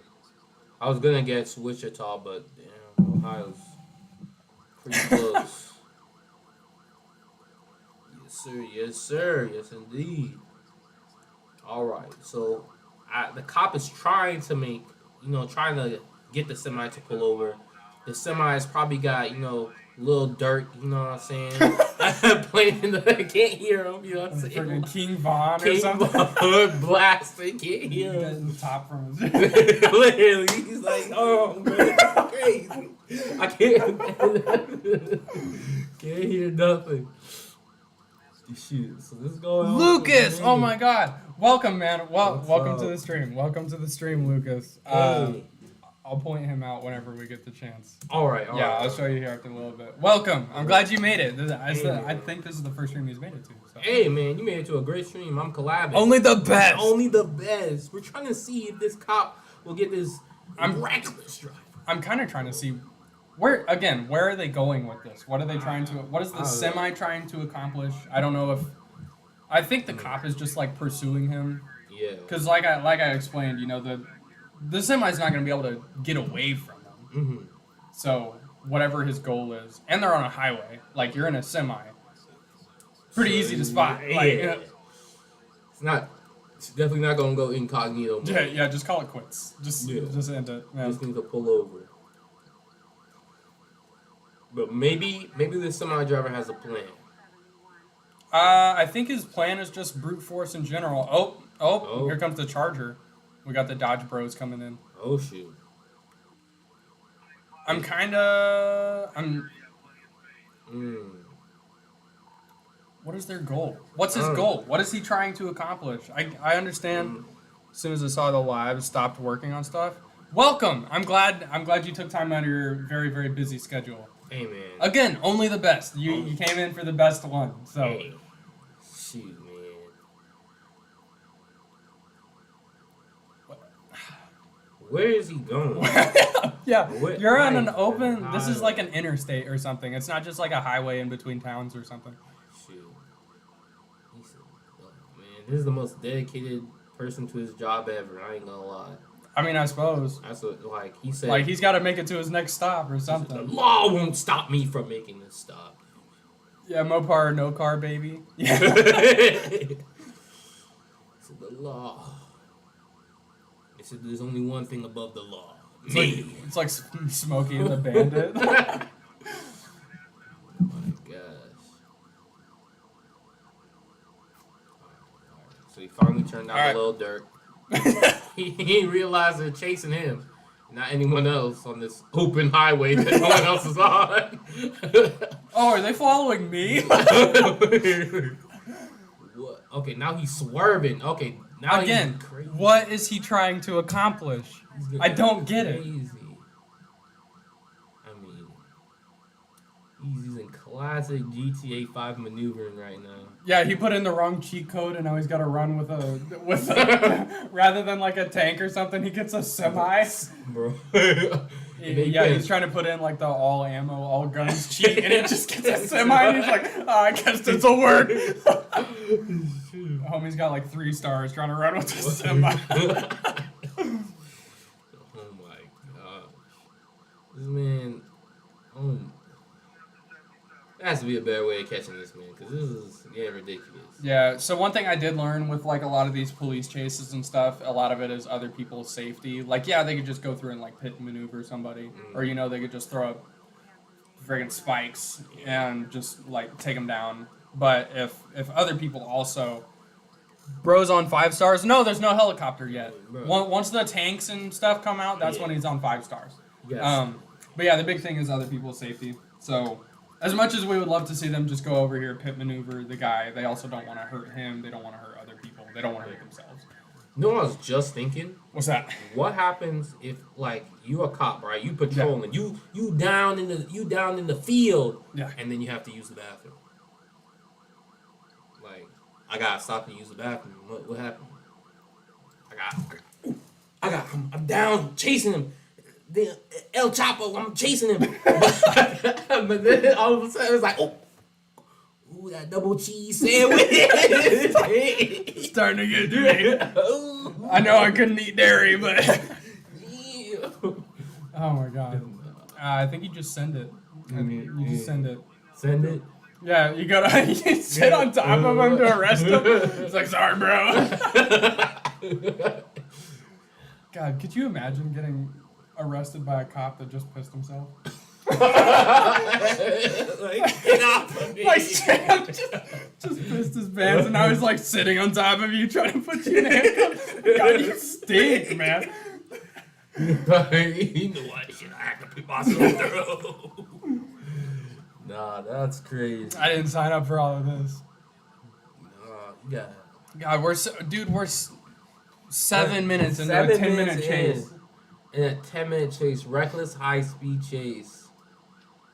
I was gonna get Wichita, but damn, Ohio's pretty close. Yes, sir. Yes, sir. Yes, indeed. All right. So, the cop is trying to get the semi to pull over. The semi has probably got, Lil Durk, you know what I'm saying? Playing in the, I can't hear him, you know what I'm saying? Freaking King Von or King something. Von blasting, can't hear him. Getting top from his. Literally, he's like, oh man, it's crazy. I can't hear nothing. Shoot, so this is going on. Lucas! Oh my god. Welcome, man. What's Welcome up? to the stream. Welcome to the stream, Lucas. Hey. I'll point him out whenever we get the chance. All right. Yeah, I'll show you here after a little bit. Welcome. I'm glad you made it. I Hey. think this is the first stream he's made it to. So. Hey man, you made it to a great stream. I'm collabing. Only the best. Only the best. We're trying to see if this cop will get this I'm- reckless driver. I'm kind of trying to see where are they going with this? What are they trying to? What is the semi trying to accomplish? I don't know if. I think the cop is just like pursuing him. Yeah. Because like I explained, you know, the semi's not going to be able to get away from them. Mm-hmm. So whatever his goal is, and they're on a highway, like you're in a semi, pretty easy to spot. Yeah. Like, you know, It's definitely not gonna go incognito. Mode. yeah, just call it quits. Just end it. Yeah. Just need to pull over. But maybe the semi driver has a plan. I think his plan is just brute force in general. Oh. Here comes the Charger. We got the Dodge Bros coming in. Oh shoot. I'm What is their goal? What's his goal? What is he trying to accomplish? I understand. As soon as I saw the live, stopped working on stuff. Welcome. I'm glad you took time out of your very, very busy schedule. Hey man. Again, only the best. You came in for the best one. So Hey. Shoot, man. Where is he going? yeah, What- you're on my an open. This is highway. like an interstate or something. It's not just like a highway in between towns or something. Shoot. Man, this is the most dedicated person to his job ever. I ain't gonna lie. I mean, I suppose. That's what, like, he said. Like he's got to make it to his next stop or the something. law won't stop me from making this stop. Yeah, Mopar, no car, baby. Yeah. So the law. They said there's only one thing above the law. Me. It's like Smokey and the Bandit. Oh my gosh. So he finally turned out Alright. a little dirt. He didn't realize they're chasing him, not anyone else on this open highway that no one else is on. Oh, are they following me? What? Okay, now he's swerving. Okay, now Again, he's crazy. what is he trying to accomplish? I don't get it. Crazy. I mean, he's using classic GTA 5 maneuvering right now. Yeah, he put in the wrong cheat code, and now he's got to run with a rather than like a tank or something. He gets a semi. Bro. Yeah, he's trying to put in like the all ammo, all guns cheat, and it just gets a semi. And he's like, oh, I guess this'll work. Homie's got like 3 stars trying to run with the semi. Oh my god. This man. Oh. There has to be a better way of catching this man, because this is getting ridiculous. Yeah, so one thing I did learn with like a lot of these police chases and stuff, a lot of it is other people's safety. Like, yeah, they could just go through and like pit maneuver somebody, or you know, they could just throw up friggin' spikes and just like take them down. But if other people also, bro's on 5 stars. No, there's no helicopter yet. Bro. Once the tanks and stuff come out, that's when he's on 5 stars. Yes. But yeah, the big thing is other people's safety. So as much as we would love to see them just go over here, pit maneuver the guy, they also don't want to hurt him. They don't want to hurt other people. They don't want to hurt themselves. You know what I was just thinking? What's that? What happens if, like, you a cop, right? You patrolling, you down in the field, Yeah. and then you have to use the bathroom. Like, I gotta stop and use the bathroom. What happened? I'm down chasing him. The El Chapo, I'm chasing him. But then all of a sudden it's like, ooh, that double cheese sandwich. Starting to get to me. Ooh, I know I couldn't eat dairy, but yeah. oh my god. I think you just send it. You just send it. Send it. Yeah, you gotta you sit on top of him to arrest him. It's like, sorry, bro. God, could you imagine getting arrested by a cop that just pissed himself? Like, get off of me. Like Sam just pissed his pants, and now he's like sitting on top of you, trying to put you in handcuffs. God, you stink, man. You know what? Shit, I have to put myself through. Nah, that's crazy. I didn't sign up for all of this. Yeah. God, we're 7 minutes into a 10-minute chase. In a 10-minute chase, reckless high-speed chase.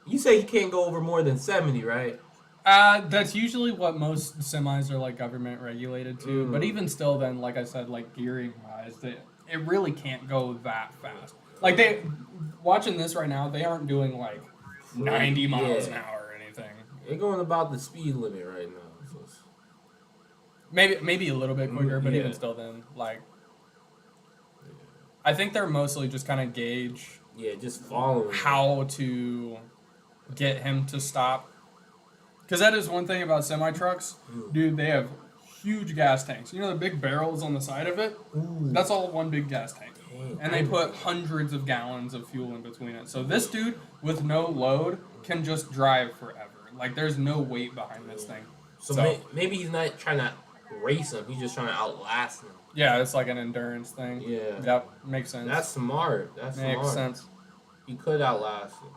You say you can't go over more than 70, right? That's usually what most semis are like government regulated to. But even still, then, like I said, like gearing wise, it really can't go that fast. Like watching this right now, they aren't doing like 90 miles an hour or anything. They're going about the speed limit right now. So Maybe a little bit quicker, but Yeah. even still, then like. I think they're mostly just kind of gauge just following. how to get him to stop. Because that is one thing about semi trucks, dude. They have huge gas tanks. You know the big barrels on the side of it? Ooh. That's all one big gas tank. Dang. And they put hundreds of gallons of fuel in between it. So this dude with no load can just drive forever. Like there's no weight behind this thing. So maybe he's not trying to race him. He's just trying to outlast him. Yeah, it's like an endurance thing. Yeah. Yep, makes sense. That's smart. That's makes smart. sense. He could outlast him.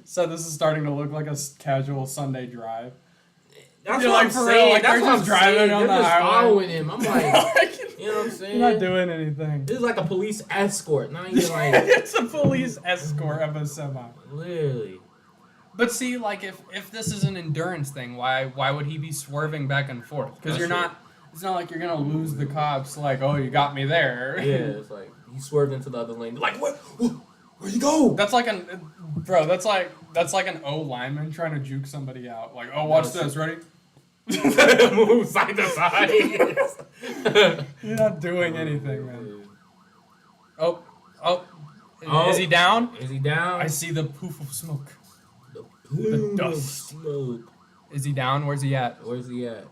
So this is starting to look like a casual Sunday drive. That's You're what like, I'm for real, saying. like, That's they're what just I'm driving saying. on They're the just highway. following him. I'm like, you know what I'm saying? You're not doing anything. This is like a police escort. Not even like It's a police escort of a semi. literally. But see, like if this is an endurance thing, why would he be swerving back and forth? Because That's you're not. It's not like you're gonna lose the cops. Like, oh, you got me there. Yeah, it's like he swerved into the other lane. They're like, what? Where'd you go? That's like That's like an O lineman trying to juke somebody out. Like, oh, watch this. Ready? Move side to side. You're not doing anything, man. Oh. Oh. Is he down? Is he down? I see the poof of smoke. the plume of dust. smoke. Is he down? Where's he at? Where's he at?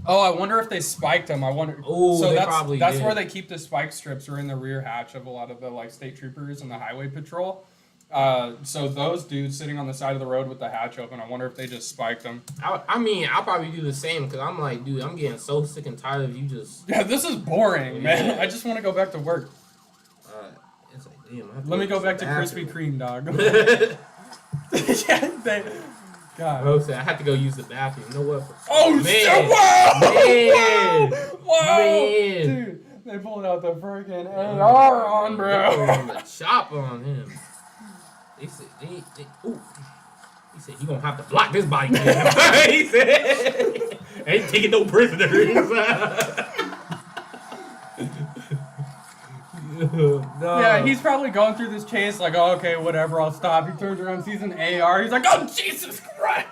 Oh, I wonder if they spiked him. I wonder. Oh, so they that's probably that's did. where they keep the spike strips, or in the rear hatch of a lot of the like state troopers and the highway patrol. So those dudes sitting on the side of the road with the hatch open, I wonder if they just spiked them. I mean, I'll probably do the same because I'm like, dude, I'm getting so sick and tired of you just. Yeah, this is boring, man. Yeah. I just want to go back to work. It's like, damn. I have Let me go back to bathroom. Krispy Kreme, dog. I yeah, God. had to go use the bathroom. You know what? Oh, man. shit! Whoa! Man. Whoa! Man. Dude, they pulled out the freaking AR on, bro. On the chopper on him. They said ooh. He said you gonna have to block this body. He said ain't taking no prisoners. No. Yeah, he's probably going through this chase like, oh, okay, whatever, I'll stop. He turns around, sees an AR. He's like, oh, Jesus Christ!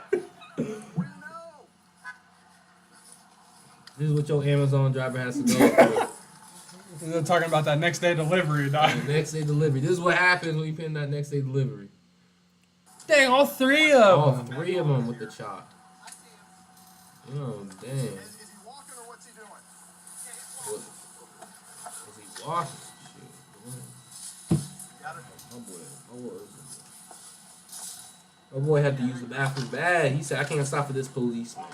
This is what your Amazon driver has to go through. They're talking about that next day delivery, dog. Next day delivery. This is what happens when you pin that next day delivery. Dang, all three of All them. three of them with the chop. Oh, damn. Is he walking or what's he doing? What? Is he walking? My boy had to use the bathroom bad. He said, I can't stop for this police, man.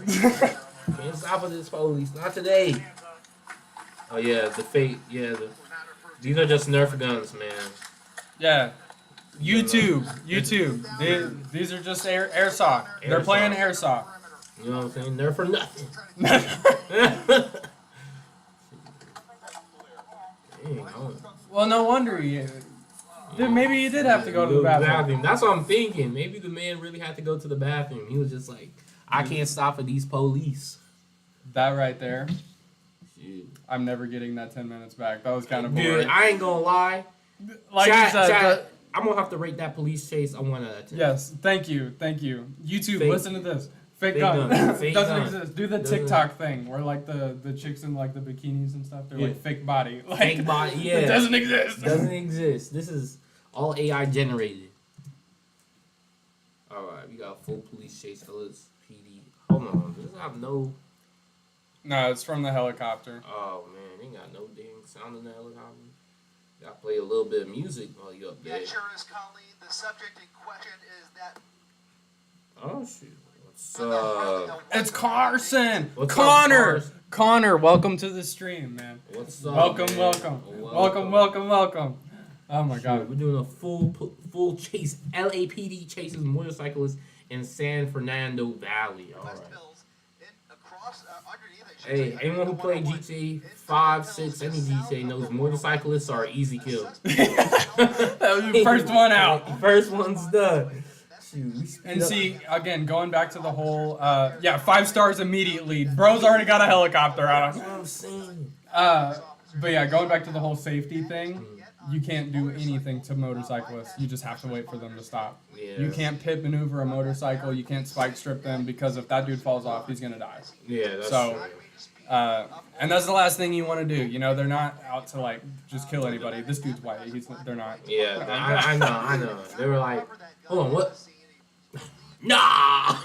Can't stop for this police. Not today. Oh, yeah, the fake. Yeah, these are just Nerf guns, man. Yeah. YouTube. These are just airsoft. They're playing airsoft. You know what I'm saying? Nerf for nothing. Dang, Well, no wonder Dude, maybe you did have to go to the bathroom. That's what I'm thinking. Maybe the man really had to go to the bathroom. He was just like, I can't stop for these police. That right there. Shoot. I'm never getting that 10 minutes back. That was kind of Dude, boring. I ain't gonna lie. Like Chat, you said, chat, I'm gonna have to rate that police chase a 1 out of 10. yes, thank you. YouTube, Fake- listen to this. Fake fake gun. gun, fake Doesn't gun. exist. Do the Doesn't- TikTok thing where like the chicks in like the bikinis and stuff, they're Yeah. like fake body. Like, Fake body, yeah. It doesn't exist. Doesn't exist. This is all AI generated. Alright, we got full police chase, fellas. PD. Hold on. Does this have no. No, it's from the helicopter. Oh, man. They ain't got no dang sound in the helicopter. Gotta play a little bit of music while you up Yeah, there. it sure is, Colleen. The subject in question is that. Oh shoot. What's up? It's Carson. What's up, Connor. Carson? Connor, welcome to the stream, man. What's up? Welcome, man? welcome. Oh my Shoot, God. we're doing a full chase. LAPD chases motorcyclists in San Fernando Valley. All right. Bills across underneath. I should Hey, say, anyone who played GTA 5, 6, any GTA knows motorcyclists are easy kills. That was the first one out. First one's done. Shoot, we speed And up. see, again, going back to the whole, 5 stars immediately. Bro's already got a helicopter on That's him. what I'm saying. But yeah, going back to the whole safety thing, you can't do anything to motorcyclists. You just have to wait for them to stop. Yeah. You can't pit maneuver a motorcycle. You can't spike strip them because if that dude falls off, he's gonna die. Yeah, that's So, true. and that's the last thing you want to do. You know, they're not out to like just kill anybody. This dude's white. They're not. Yeah, I know. They were like, hold on, what? Nah!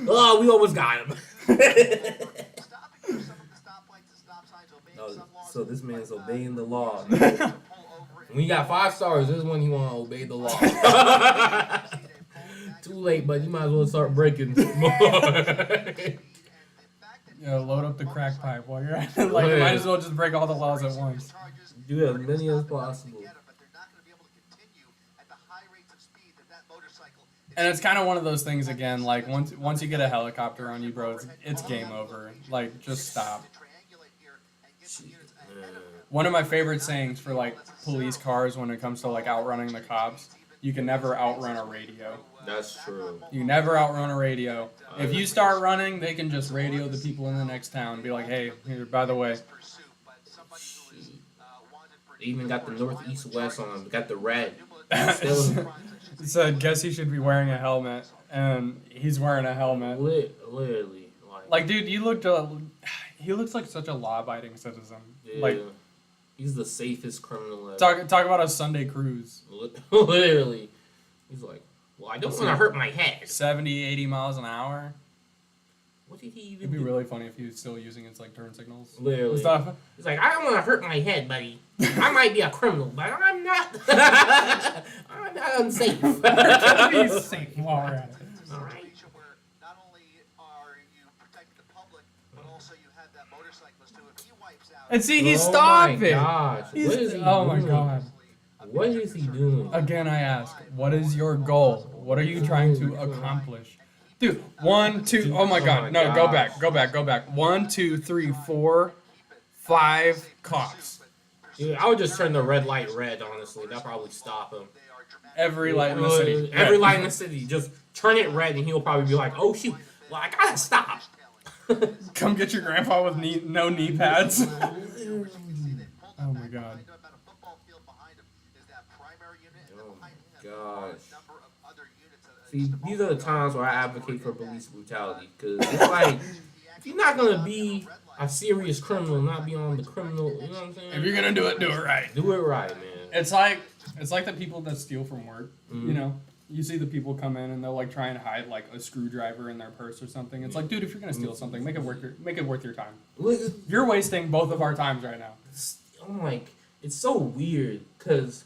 Oh, we almost got him. So this man's obeying the law. When you got 5 stars, this is when you want to obey the law. Too late, but you might as well start breaking more. Load up the crack pipe while you're at it. Like, you might as well just break all the laws at once. Do as many as possible. And it's kind of one of those things again. Like once you get a helicopter on you, bro, it's game over. Like just stop. One of my favorite sayings for like police cars when it comes to like outrunning the cops, you can never outrun a radio. That's true. You never outrun a radio. If you start running, they can just radio the people in the next town. Be like, hey, here, by the way. They even got the northeast west on. Got the red. He said, guess he should be wearing a helmet. And he's wearing a helmet. Literally. Like, dude, he looks like such a law-abiding citizen. Yeah. Like, he's the safest criminal ever. talk about a Sunday cruise. Literally. He's like, well, I don't want to hurt my head. 70, 80 miles an hour. What did he even It'd be do? really funny if he was still using his, like, turn signals. Literally. And stuff. He's like, I don't want to hurt my head, buddy. I might be a criminal, but I'm not. I'm not unsafe. He's safe while we're at it. All right. Where not only are you protecting the public, but also you have that motorcyclist who, if he wipes out. And see, he's Oh stopping. my gosh. He's- What is he oh my doing? god. What is he doing? Again, I ask, what is your goal? What are you trying to accomplish? Dude, 1, 2, oh my god, no, go back. 1, 2, 3, 4, 5 cops. Dude, I would just turn the red light red, honestly. That'll probably stop him. Every light in the city. Every light in the city. Just turn it red and he'll probably be like, oh shoot, well, I gotta stop. Come get your grandpa with no knee pads. Oh my god. Oh gosh. See, these are the times where I advocate for police brutality. Because it's like, if you're not going to be a serious criminal, not be on the criminal, you know what I'm saying? If you're gonna do it right. Do it right, man. It's like the people that steal from work. Mhm. You know, you see the people come in and they'll like try and hide like a screwdriver in their purse or something. It's like, dude, if you're gonna steal something, make it worth your time. Look, You're wasting both of our times right now. I'm like, it's so weird because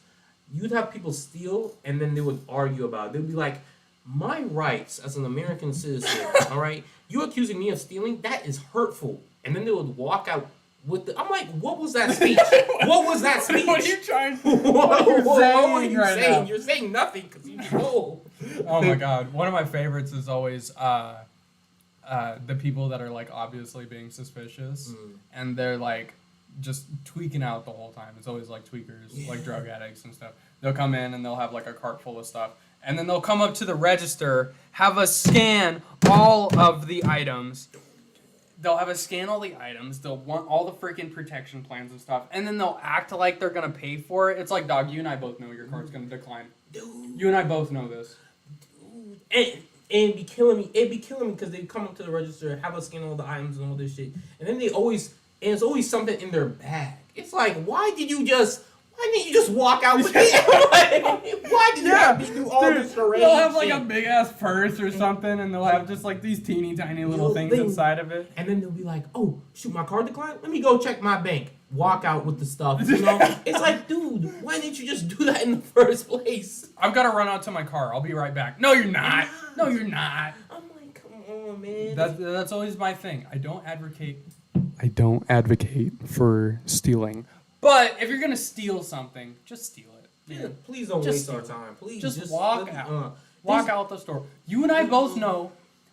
you'd have people steal and then they would argue about it. They'd be like, my rights as an American citizen, all right, you accusing me of stealing? That is hurtful. And then they would walk out with the. I'm like, what was that speech? What was that speech? What are you trying? What are you what saying are you right saying? now? You're saying nothing because you stole. Oh my god, one of my favorites is always the people that are like obviously being suspicious and they're like just tweaking out the whole time. It's always like tweakers, like drug addicts and stuff. They'll come in and they'll have like a cart full of stuff. And then they'll come up to the register, have us scan all of the items. They'll have us scan all the items. They'll want all the freaking protection plans and stuff. And then they'll act like they're going to pay for it. It's like, dog, you and I both know your card's going to decline. Dude, You and I both know this. and it'd be killing me. It'd be killing me because they come up to the register, have us scan all the items and all this shit. And then it's always something in their bag. It's like, why didn't you just walk out with it? Why did you have me do all this charade They'll have like shit? a big ass purse or something, and they'll have just like these teeny tiny little things inside of it. And then they'll be like, oh, shoot, my card declined? Let me go check my bank. walk out with the stuff. You know, it's like, dude, why didn't you just do that in the first place? I've got to run out to my car. I'll be right back. No, you're not. No, you're not. I'm like, come on, man. That's always my thing. I don't advocate for stealing. But if you're gonna steal something, just steal it. Yeah, please don't Just waste our steal it. time. Please Just walk let me- out. Walk out the store. You and I both know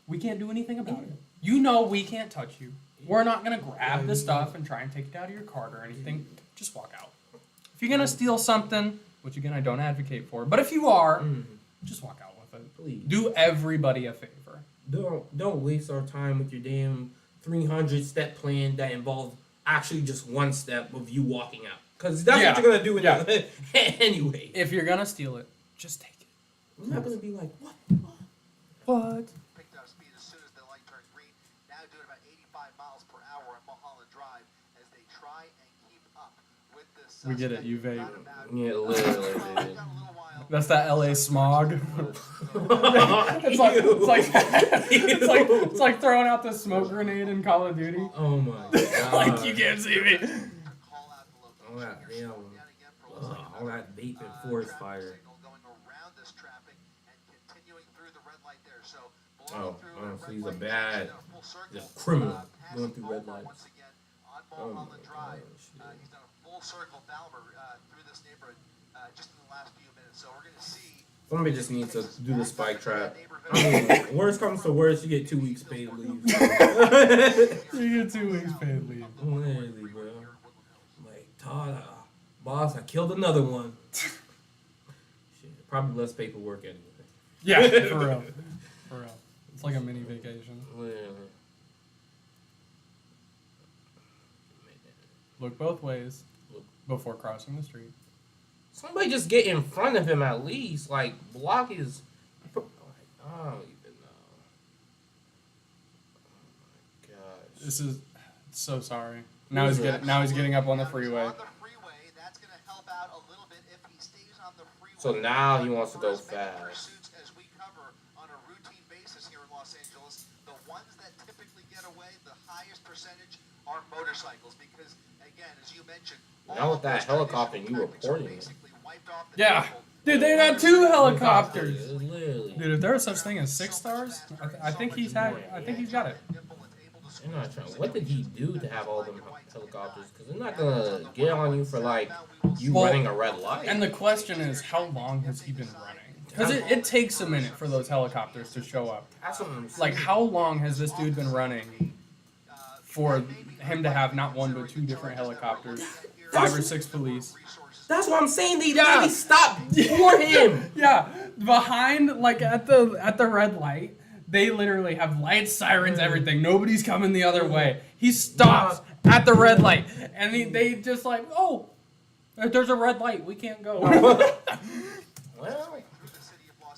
we can't do anything about it. You know we can't touch you. We're not gonna grab the stuff and try and take it out of your cart or anything. Just walk out. If you're gonna steal something, which again I don't advocate for, but if you are, just walk out with it. Please. Do everybody a favor. Don't waste our time with your damn 300-step plan that involves actually just one step of you walking out. Because that's Yeah. what you're going to do Yeah. anyway. If you're gonna steal it, just take it. I'm not going to be like, what? What? Picked up speed as soon as the light turned green. Now doing about 85 miles per hour on Mulholland Drive as they try and keep up with this. We get it, you vape. Yeah, literally, dude. That's that LA smog. it's like throwing out the smoke grenade in Call of Duty. Oh my god. Like you can't see me. All that damn, all that vape and forest fire. Oh, so he's a bad, just criminal going through red lights. Oh my gosh. He's done a full circle Ballmer through this neighborhood just in the last few minutes. So we're going to see. Somebody just needs to do the spike trap. I mean, worst comes to worst, you get 2 weeks paid leave. You get 2 weeks paid leave. Literally, bro. Like, Todd, boss, I killed another one. Shit, probably less paperwork anyway. Yeah, for real. For real. It's like a mini vacation. Literally. Look both ways before crossing the street. Somebody just get in front of him at least. Like, block his. I don't even know. Oh my gosh. This is so sorry. Now he's getting up on the freeway. On the freeway, that's going to help out a little bit if he stays on the freeway. So now he wants to go First, many fast. pursuits, as we cover on a routine basis here in Los Angeles, the ones that typically get away, the highest percentage are motorcycles because, again, as you mentioned, Now with that helicopter, you reporting it. Yeah. Dude, they got 2 helicopters. Literally. Dude, if there was such thing as 6 stars, I think he's got it. They're not trying. What did he do to have all them helicopters? Because they're not gonna get on you for like you Well, running a red light. And the question is, how long has he been running? Because it takes a minute for those helicopters to show up. That's what I'm saying. Like, how long has this dude been running for him to have not 1 but 2 different helicopters, 5 or 6 police? That's what I'm saying. They literally stopped for him. Yeah, behind, like at the red light, they literally have lights, sirens, everything. Nobody's coming the other way. He stops at the red light, and they just like, oh, there's a red light, we can't go. Well,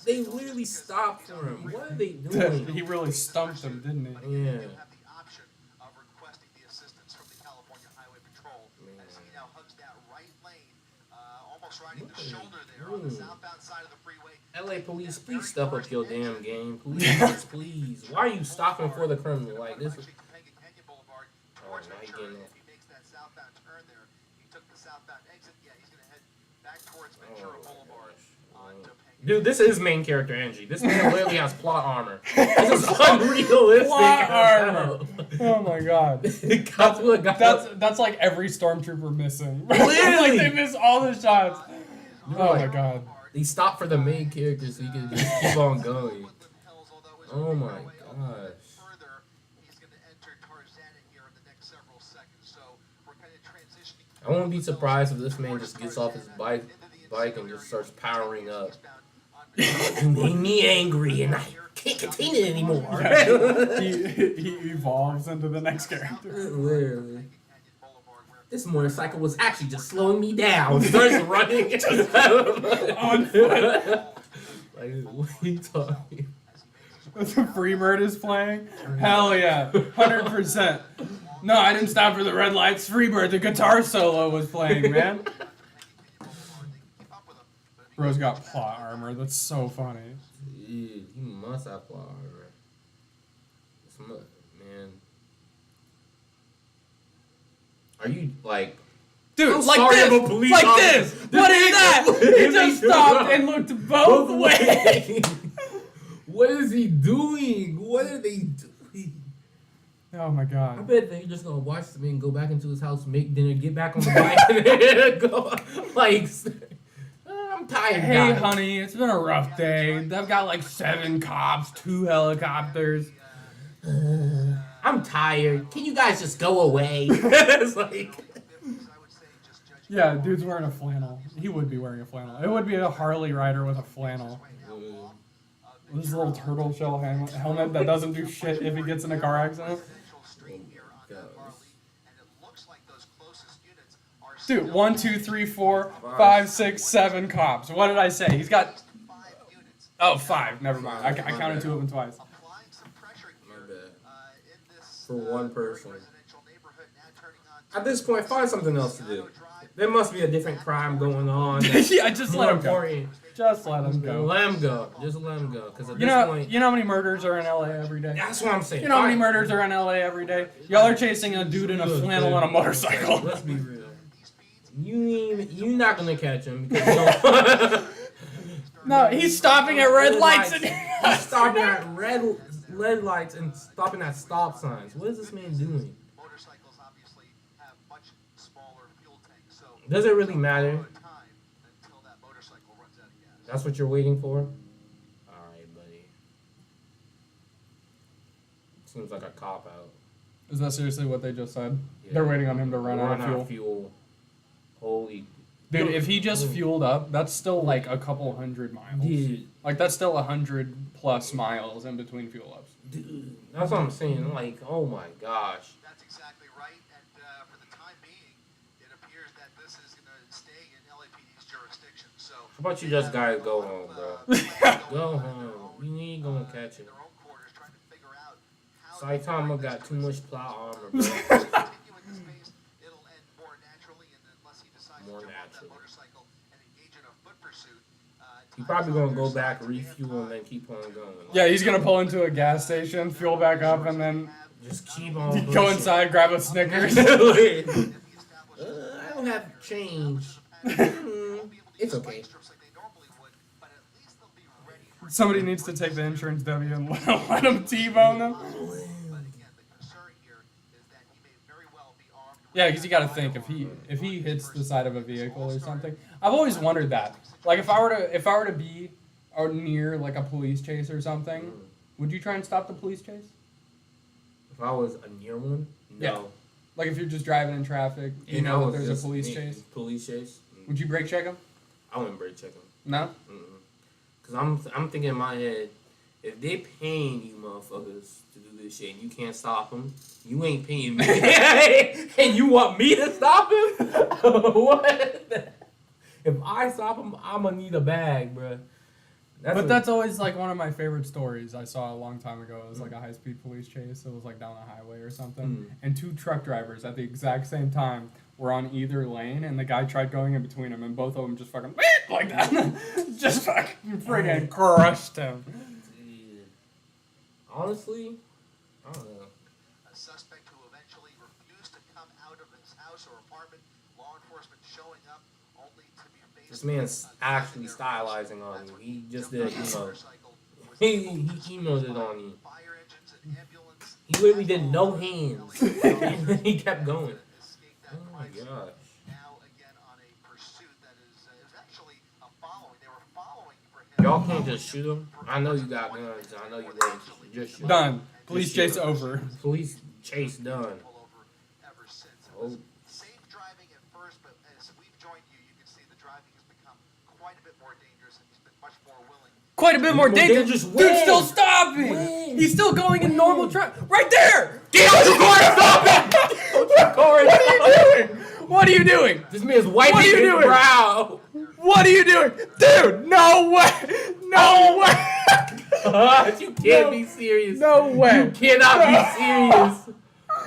they literally stopped for him. What are they doing? He really stumped them, didn't he? Yeah. Have the option of requesting the assistance from the California Highway Patrol as he now hugs that right lane, almost riding the shoulder there on the southbound side of the freeway. LA police, please step up your damn game. Please, please. Why are you stopping for the criminal? Like, this is. Topanga Canyon Boulevard Oh, towards now you're Ventura. getting If he makes that southbound turn there, he took the southbound exit. Yeah, he's going to head back towards Ventura Boulevard on Topanga. Dude, this is main character Angie. This man literally has plot armor. This is unrealistic. Plot armor. Oh my god. That's like every stormtrooper missing. Literally. Like they miss all the shots. Oh my god. They stopped for the main character so he could just keep on going. Oh my gosh. Further, he's going to enter Tarzana here in the next several seconds. So we're kind of transitioning. I won't be surprised if this man just gets off his bike and just starts powering up. You made me angry and I can't contain it anymore. He evolves into the next character. Literally. This motorcycle was actually just slowing me down. Starts running. On foot. Like, what are you talking? The Freebird is playing? Hell yeah. 100%. No, I didn't stop for the red lights. Freebird, the guitar solo was playing, man. Bro's got plot armor. That's so funny. Dude, he must have plot armor. Man. Are you, like, Dude, I'm like sorry, this, I'm a police like officer. this. What is that? He just stopped and looked both ways. What is he doing? What are they doing? Oh my I god. bet they're just gonna watch the man go back into his house, make dinner, get back on the bike, and go. Like, I'm tired. Hey, guys. honey, it's been a rough day. They've got like 7 cops, 2 helicopters. I'm tired. Can you guys just go away? It's like, Yeah, dude's wearing a flannel. He would be wearing a flannel. It would be a Harley rider with a flannel. With his little turtle shell helmet that doesn't do shit if he gets in a car accident. Dude, 1, 2, 3, 4, 5, 6, 7 cops. What did I say? He's got. Oh, 5. Never mind. I counted 2 of them twice. my bad. For one person. At this point, find something else to do. There must be a different crime going on. Yeah, just let him go. Important. Just let him go. Let him go. Just let him go. Because at You this know, point, you know how many murders are in LA every day? that's what I'm saying. You know how many Fine. murders are in LA every day? Y'all are chasing a dude in a flannel on a motorcycle. Let's be real. You're not gonna catch him because you don't. No, he's stopping at red lights. And He's stopping at red lights and stopping at stop signs. What is this man doing? Motorcycles obviously have much smaller fuel tanks, so Does it really matter? time until that motorcycle runs out of gas. That's what you're waiting for? Alright, buddy. Seems like a cop out. Is that seriously what they just said? Yeah. They're waiting on him to run out of fuel. Holy. Dude, if he just fueled up, that's still like a couple hundred miles. Dude, Like that's still 100+ miles in between fuel ups. dude. That's what I'm saying. Like, oh my gosh. That's exactly right, and for the time being, it appears that this is going to stay in LAPD's jurisdiction. So How about you just guys go home, bro? Go home. You ain't gonna catch it. their own quarters, trying to figure out how Saitama got too much plot armor, bro. continue at this pace. It'll end more naturally, and unless he decides More to jump off that naturally. motorcycle and engage in a foot pursuit, He probably gonna go back, refuel, and then keep on going. Yeah, he's gonna pull into a gas station, fuel back up, and then Just keep on go pushing. inside, grab a Snickers. I don't have change. It's okay. Somebody needs to take the insurance W and let him T-bone them. Yeah, because you got to think if he hits the side of a vehicle or something. I've always wondered that. Like if I were to be or near like a police chase or something, would you try and stop the police chase? If I was a near one, no. Yeah. Like if you're just driving in traffic, you And I know that was there's a just police me- chase. Police chase. Would you brake check him? I wouldn't brake check them. No. Cause I'm thinking in my head, if they paying you motherfuckers to do this shit and you can't stop them, you ain't paying me. And you want me to stop him? What? If I stop him, I'm gonna need a bag, bruh. That's always like one of my favorite stories I saw a long time ago. It was like a high-speed police chase. It was like down a highway or something. And 2 truck drivers at the exact same time were on either lane, and the guy tried going in between them, and both of them just fucking like that. Just fucking friggin' crushed him. Honestly, I don't know. A suspect who eventually refused to come out of his house or apartment, law enforcement showing up only to be faced This man's with actually their stylizing on That's you. when He just jumped did on the emo. motorcycle, was He able to emoted it on you. fire engines and ambulance. He literally did no hands. And he kept going. Escaped that Oh my crisis. gosh. Now again on a pursuit that is actually a following. They were following for him. Y'all can't just shoot him. I know you got guns. I know you ready. Just shoot him. Done. Police Just chase shoot him. over. Police chase done. Pull over ever since. It Oh. was safe driving at first, but as we've joined you, you can see the driving has become quite a bit more dangerous, and he's been much more willing. Quite a bit more More dangerous. dangerous Dude's when? still stopping. When? He's still going in normal traffic. Right there. Get out your car! Stop it! What are you doing? What are you doing? This man's wiping What are you his doing? brow. What are you doing? Dude, no way. No way. You can't be serious. No way. You cannot be serious.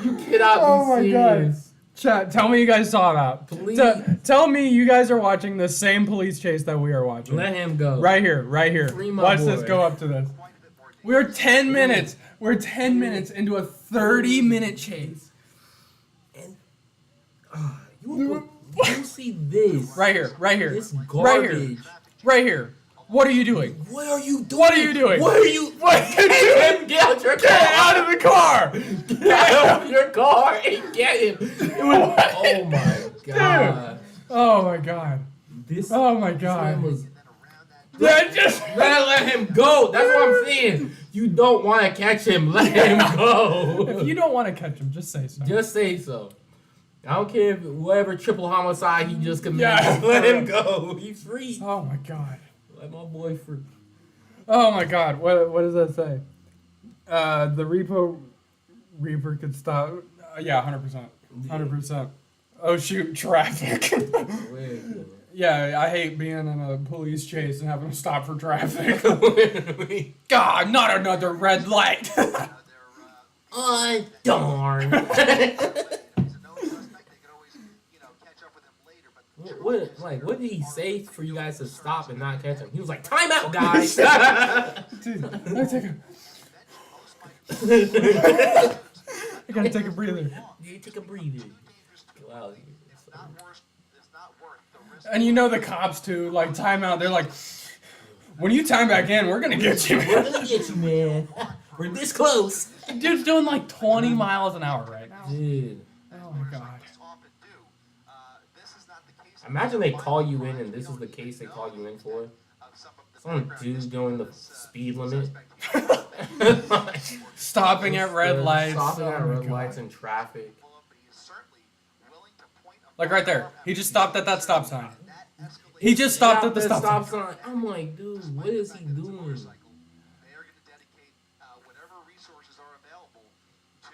You cannot Oh be my serious. Chat, tell me you guys saw that. Please. Tell me you guys are watching the same police chase that we are watching. Let him go. Right here, right here. Free my Watch this boy. go up to this. Quite a bit more dangerous. We're 10 minutes. We're 10 minutes into a 30-minute chase. You You see this? Right here, right here, This right garbage. here, right here. What are you doing? What are you doing? What are you doing? What are you? What are you doing? Get out your car! Get out of the car! Get out of your car and get him! It was, oh my god! Oh my god. This. Oh my this god. man was. That just. Let him go. That's what I'm saying. You don't want to catch him. Let him go. If you don't want to catch him, just say so. Just say so. I don't care if whatever triple homicide he just committed. Yeah. Let him go. He's free. Oh my god. Let my boy free. Oh my god. What does that say? The Reaper could stop. Yeah, 100%. 100%. Oh shoot, traffic. Wait. Yeah, I hate being in a police chase and having to stop for traffic. Wait. God, not another red light. Oh, darn. He's a known suspect. They could always, catch up with him later. But What did he say for you guys to stop and not catch him? He was like, "Time out, guys." Dude, I take a, I gotta take a breather. You take a breather. Go out here. it's not worth the risk. And you know the cops too, like timeout. They're like, when you time back in, we're gonna get you. We're gonna get you, man. We're this close. Dude's doing like 20 miles an hour right now. Dude. Oh my god. Often do. This is not the case. Imagine they call you in and this is the case they call you in for. Some dude's doing the speed limit. Stopping at red lights. Stopping at Oh my red God. lights in traffic. Like right there. He just stopped at that stop sign. He just stopped at the That stop sign. sign. I'm like, dude, what is he doing? They are going to dedicate whatever resources are available to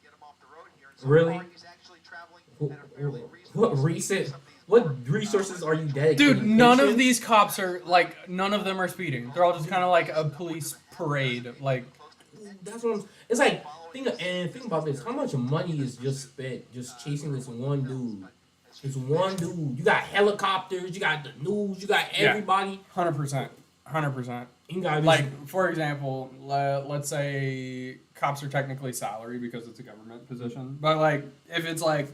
get him off the road here. And so Really? far, he's actually traveling at a fairly What reasonable recent? pace. What resources are you dedicating? Dude, none of Patience? these cops are like, none of them are speeding. They're all just kind of like a police parade. Like, That's what I'm. It's like think about this. How much money is just spent just chasing this one dude? This one dude. You got helicopters. You got the news. You got Yeah. everybody. 100%. 100%. You got Like, for example, let's say cops are technically salary because it's a government position. But like, if it's like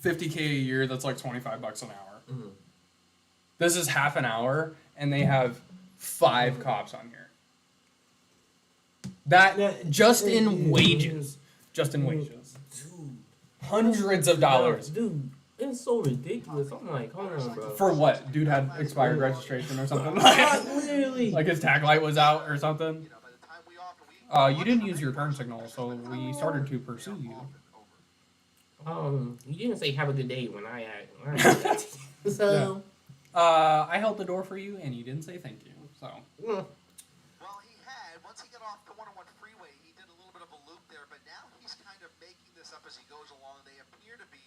$50K a year, that's like $25 an hour. Mhm. This is half an hour, and they have 5 cops on here. That just in wages, just in wages, dude, hundreds of dollars. dude. It's so ridiculous. I'm like, hold on, bro. For what? Dude had expired registration or something. Literally. Like his tag light was out or something. By the time we offer, You didn't use your turn signal, so we started to pursue you. You didn't say have a good day when I did that. So. I held the door for you, and you didn't say thank you. So Well, he had. Once he got off the 101 freeway, he did a little bit of a loop there, but now he's kind of making this up as he goes along. They appear to be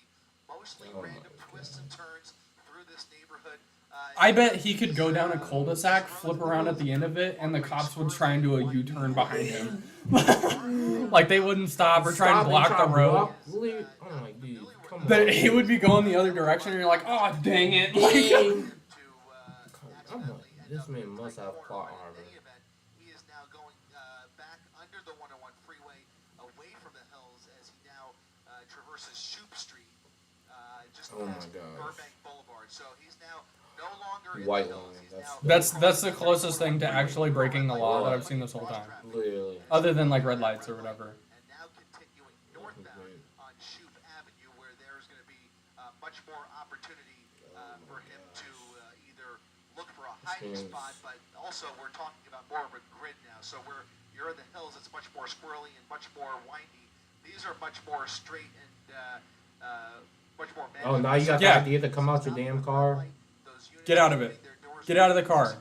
mostly random twists and turns through this neighborhood. I bet he could go down a cul-de-sac, flip around at the end of it, and the cops would try and do a U-turn behind him. Like they wouldn't stop or try and block the road. I'm like, dude, come on. But he would be going the other direction, and you're like, oh, dang it. Like, I'm like, this man must have plot armor. He is now going back under the 101 freeway, away from the hills, as he now traverses Shoup Street, just Oh my past gosh. Burbank Boulevard. So he's now no longer in White the hills. line, He's that's- now that's the closest thing to actually breaking the law that I've seen this whole time. Literally. Other than like red lights or whatever. and now continuing northbound on Shoup Avenue, where there's going to be much more opportunity for him to either look for a hiding spot, but also we're talking about more of a grid now. So where you're in the hills, it's much more squirrely and much more windy. These are much more straight and much more. Oh, now you got Yeah. the idea to come out your damn car? Get out of it. Get out of the car.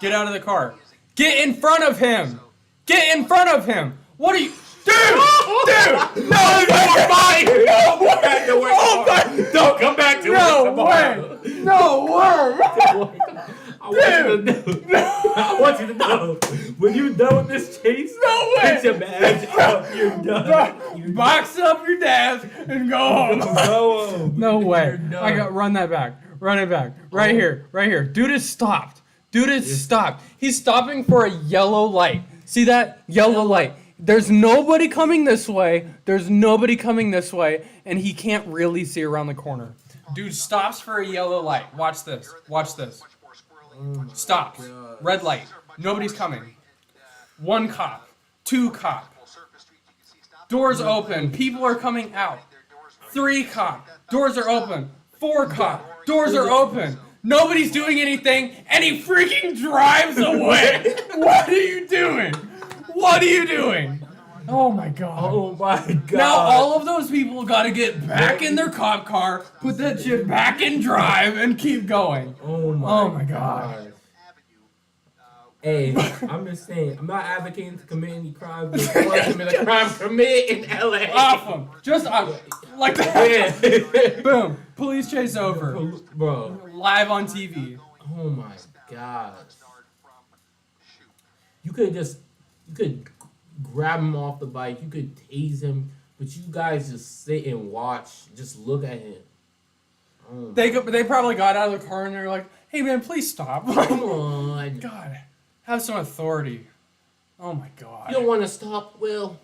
Get out of the car. Get in front of him. Get in front of him. What are you? Dude! Dude! No, you're fine! No way! Oh my! Don't come back to No way! No way! I want you to know. When you're done with this chase, No way! get your bags up. You're done. Box up your desk and go home. Go home. No way. You're done. I got run that back. Run it back. Right here. Right here. Dude is stopped. Dude is stopped. He's stopping for a yellow light. See that? Yellow light. There's nobody coming this way. There's nobody coming this way, and he can't really see around the corner. Dude stops for a yellow light. Watch this. Watch this. Stops. Red light. Nobody's coming. One cop. Two cop. Doors open. People are coming out. 3 cop. Doors are open. 4 cop. Doors are open. Nobody's doing anything, and he freaking drives away. What are you doing? What are you doing? Oh my god. Oh my god. Now all of those people gotta get back in their cop car, put that shit back in drive, and keep going. Oh my god. Hey, I'm just saying, I'm not advocating to commit any crime, but if you want to commit a crime, commit it in LA. Awesome. Just like that. Yeah. Boom. Police chase over. Bro. Live on TV. Oh my gosh. You could grab him off the bike, you could tase him, but you guys just sit and watch, just look at him. Oh They probably got out of the car and they're like, "Hey man, please stop." come on. God, have some authority. Oh my god. You don't want to stop? Well,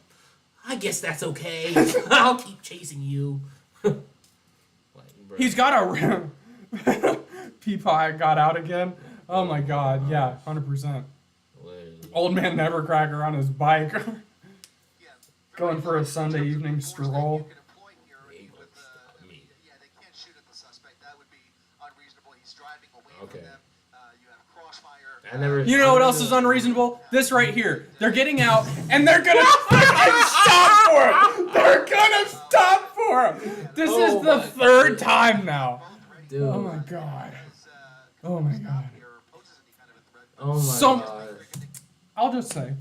I guess that's okay. I'll keep chasing you. Like, bro. He's got a Peapod got out again. Oh my god, yeah, 100%. Old man Nevercracker on his bike. Going for a Sunday evening stroll. Okay. You know what else is unreasonable? This right here. They're getting out and they're gonna fucking stop for him. They're gonna stop for him. This is the 3rd time now. Dude. Oh my god. Oh my god. Oh my So- god. I'll just say,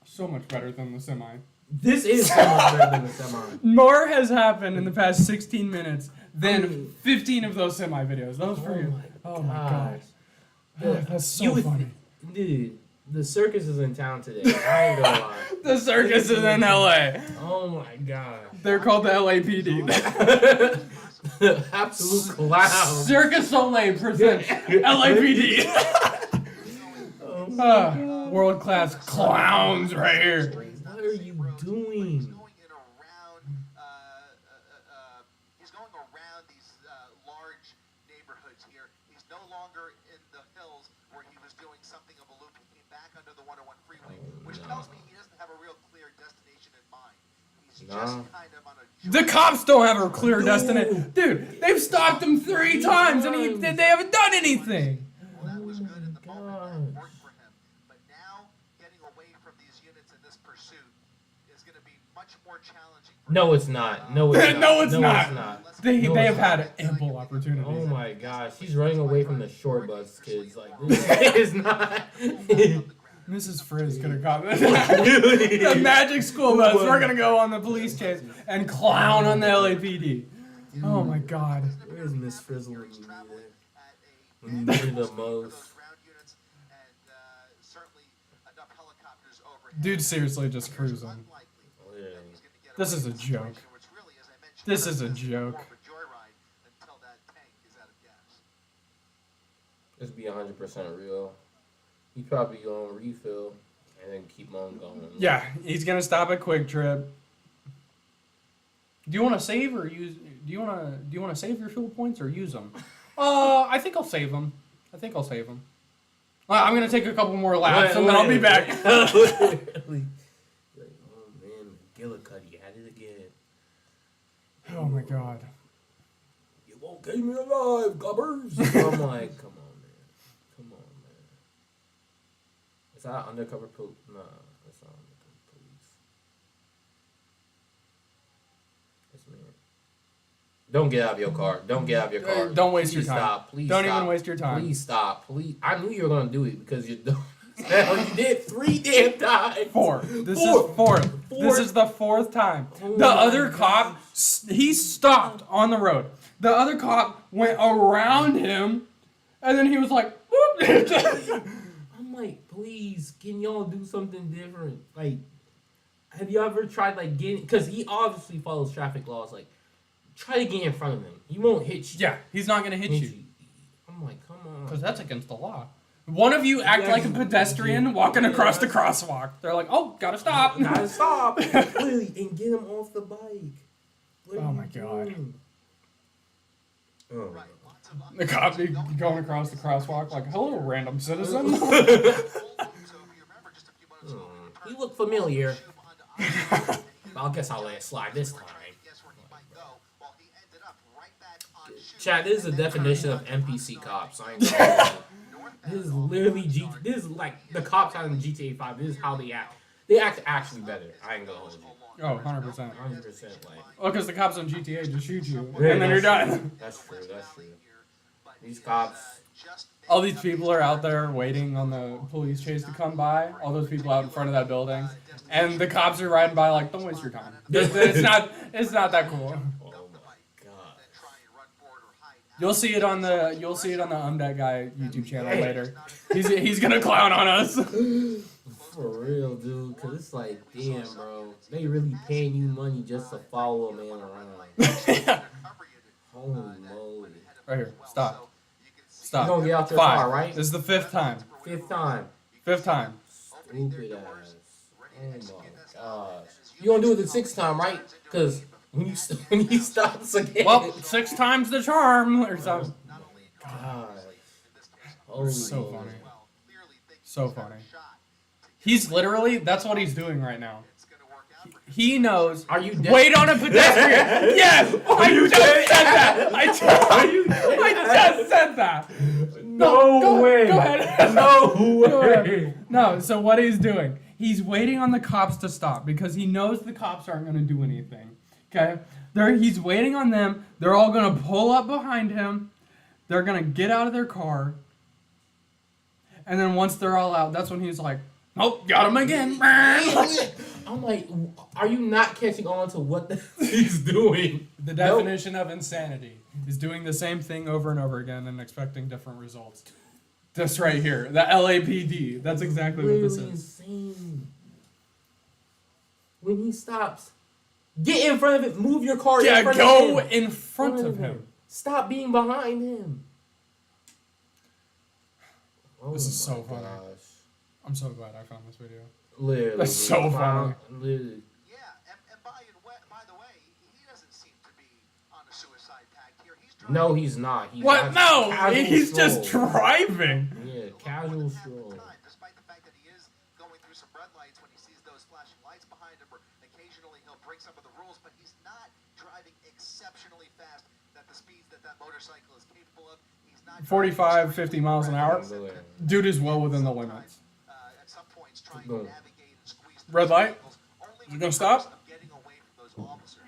so much better than the semi. This is so much better than the semi. More has happened in the past 16 minutes than 15 of those semi videos. Those were oh my god. That's so You would funny. Dude, the circus is in town today. I ain't gonna lie. The circus is in LA. Oh my god. They're called the LAPD. Absolute clown. Circus Soleil presents LAPD. World class clowns right here. What are you doing? He's going around these large neighborhoods here. He's no longer in the hills where he was doing something of a loop. He came back under the 101 freeway, which tells me he doesn't have a real clear destination in mind. He's just kind of on a The cops don't have a clear destination. Dude, they've stopped him 3 times and they haven't done anything. Well, that was good in the moment. That worked for him. But now, getting away from these units in this pursuit is going to be much more challenging. No, it's not. No, it's not. No, it's not. It's not. They No, have it's had ample opportunities. Oh my gosh, he's running away from the short bus kids. Like, this is not. Mrs. Frizz could have got the magic school bus. We're gonna go on the police chase and clown on the LAPD. Oh my god. Where's Miss Frizzle when you need her? When you need her the most. Dude, seriously, just cruising. This is a joke. This is a joke. Let's be 100% real. He probably gonna refill and then keep on going. Yeah, he's gonna stop at Quick Trip. Do you want to save or use? Do you want to save your fuel points or use them? I think I'll save them. I'm gonna take a couple more laps and then I'll be back. Like, oh man, McGillicuddy at it again. Oh my god. You won't keep me alive, gubbers. I'm like, come on, man. Come on, man. Is that undercover police? Nah, that's not undercover police. Yes, man. Don't get out of your car. Don't get out of your car. Don't waste your Please time. Stop. Please Don't stop. even waste your time. Please stop. Please. I knew you were gonna do it because you don't. Hell, you did 3 damn times. 4. This Four. is 4th. This Four. is the 4th time. Oh The my other God. cop, he stopped on the road. The other cop went around him, and then he was like, whoop. I'm like, please, can y'all do something different? Like, have you ever tried like getting? Because he obviously follows traffic laws. Like, try to get in front of him. He won't hit you. Yeah, he's not gonna hit you. I'm like, come on. Because that's against the law. One of you act Yeah, like a pedestrian walking across the crosswalk. They're like, oh, gotta stop. Gotta stop. Literally, and get him off the bike. What Oh are my you God. doing? Oh. Right. Lots of The cop be going across the crosswalk like, hello, random citizen. So if you remember just a few months ago, He looked familiar. Shoup onto I guess I'll let it slide this time. guess where he might go. Well, he ended up right back on Shoup. Chad, this is the definition of NPC cops. I ain't gonna lie. This is literally This is like the cops out in GTA 5. This is how they act. They act actually better. I ain't gonna hold you. Oh, 100%. 100% like. Well, because the cops on GTA just shoot you, Yeah, and then you're that's done. That's true. That's true. These cops. All these people are out there waiting on the police chase to come by. All those people out in front of that building, and the cops are riding by like, don't waste your time. It's not that cool. Oh my god. You'll see it on the Undead Guy YouTube channel later. He's gonna clown on us. For real, dude. Cause it's like, damn, bro. They really paying you money just to follow a man around. Holy moly. Right here. Stop. You Stop. gonna get out your 5. car, right? This is the 5th time. 5th time. 5th time. Stupid ass. Oh my gosh. You gonna do it the 6th time, right? Cause when he stops again. Well, 6 times the charm or something. God. Holy So moly. funny. So funny. He's literally, that's what he's doing right now. He knows. Are you dead? Wait on a pedestrian. Yes, I just said that. I just said that. No go- way. go ahead. No Go way. ahead. No, so what he's doing, he's waiting on the cops to stop because he knows the cops aren't going to do anything. Okay? He's waiting on them. They're all going to pull up behind him. They're going to get out of their car. And then once they're all out, that's when he's like, oh, got him again. I'm like, are you not catching on to what he's doing? The definition of insanity is doing the same thing over and over again and expecting different results. This right here, the LAPD. That's exactly what this Really is. insane. When he stops, get in front of it. Move your car in Yeah, front go of him. in front of him. Stop being behind him. Oh This is my so funny. gosh. I'm so glad I found this video. Literally. That's so dude. funny. Literally. Yeah, and by the way, he doesn't seem to be on a suicide pact here. He's driving No, he's not. He's What? No, casual he's just stroll. driving. Yeah, casual stroll. Despite the fact that he is going through some red lights when he sees those flashing lights behind him, or occasionally he'll break some of the rules, but he's not driving exceptionally fast at the speeds that motorcycle is capable of. He's not 45, 50 miles an hour. Literally. Dude is well within the limits. At some points trying Boom. to navigate and squeeze Red through light? vehicles, only You with gonna the stop? purpose of getting away from those officers.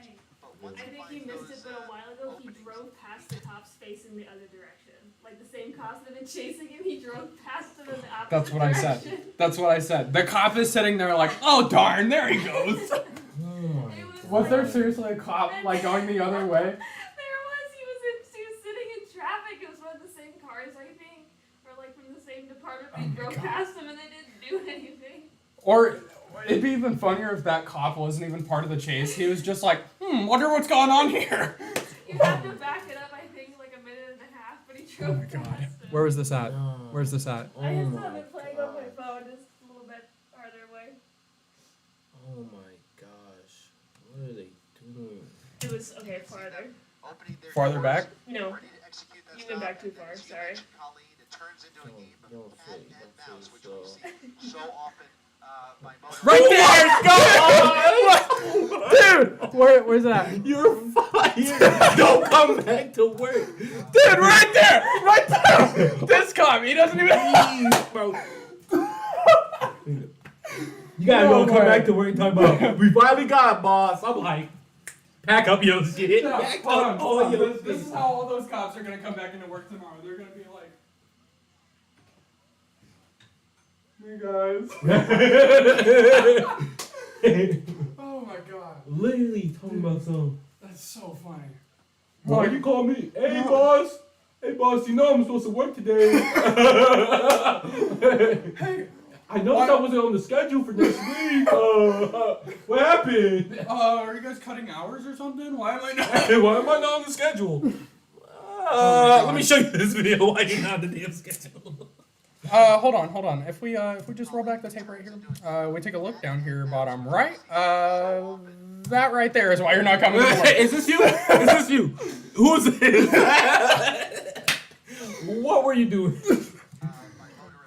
But once I he think you finds missed it, those, but a while ago he drove past the cops facing the other direction. Like the same cops that had been chasing him, he drove past them in the opposite That's what I direction. said. That's what I said. The cop is sitting there like, oh darn, there he goes. Oh my It was Was there like- seriously a cop like going the other way? There was. He was sitting in traffic. It was one of the same cars, I think, or like from the same department. But he drove past them and they didn't do anything. Or it'd be even funnier if that cop wasn't even part of the chase. He was just like, wonder what's going on here. You have to back it up, I think, like a minute and a half. But he drove my God. past him. Where was this at? No. Where's this at? Oh I just my have it playing on my gosh. phone, just a little bit farther away. Oh my gosh. What are they doing? It was okay farther. opening their Farther doors, back? No. ready to execute that You went stop, back too and far, as you sorry. mentioned, Colleen, it turns into a game of Don't cat say- and don't mouse, say which so. we see so often by motor. Right there! Dude! Where's that? You're fired. Don't come back to work. Dude, right there! Right there! This cop, he doesn't even. Please, bro. You gotta No go come way. back to work and talk about, we finally got it, boss. I'm like, pack up your shit. No, Pack hold up on, all hold on. your This is shit. how all those cops are gonna come back into work tomorrow. They're gonna be like, "Hey guys." Oh my god, Literally talking about some. that's so funny. Why you call me? Hey, boss. Hey, boss. You know I'm supposed to work today. Hey, I noticed I wasn't on the schedule for next week. What happened? are you guys cutting hours or something? Why am I not? Why am I not on the schedule? God. Let me show you this video. Why you're not on the damn schedule. Hold on. If we just roll back the tape right here, we take a look down here, bottom right. That right there is why you're not coming to the work. Is this you? Is this you? Who's this? What were you doing?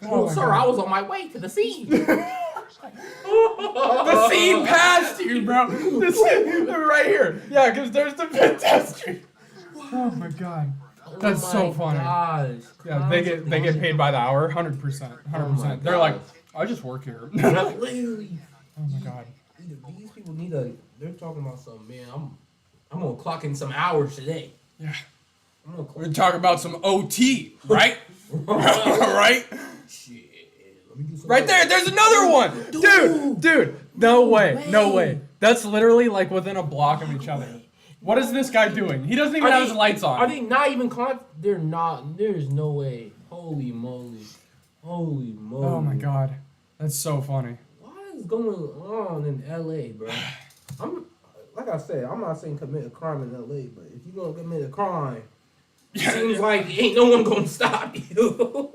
Oh my sir, God. I was on my way to the scene. The scene passed you, bro. The scene right here. Yeah, because there's the pedestrian. Oh my God. That's so funny. Gosh. Yeah, they get paid by the hour, 100%, 100%. They're like, I just work here. Literally. Oh my God. These people need a. They're talking about something, man. I'm gonna clock in some hours today. Yeah. I'm gonna We're clock. talking about some OT, right? Right? Shit. Let me do some Right there. There's another one. Dude. No way. That's literally like within a block of each other. What is this guy doing? He doesn't even have his lights on. Are they not even They're not. There's no way. Holy moly. Oh my God. That's so funny. What is going on in LA, bro? Like I said, I'm not saying commit a crime in LA, but if you're gonna commit a crime, it seems like ain't no one gonna stop you.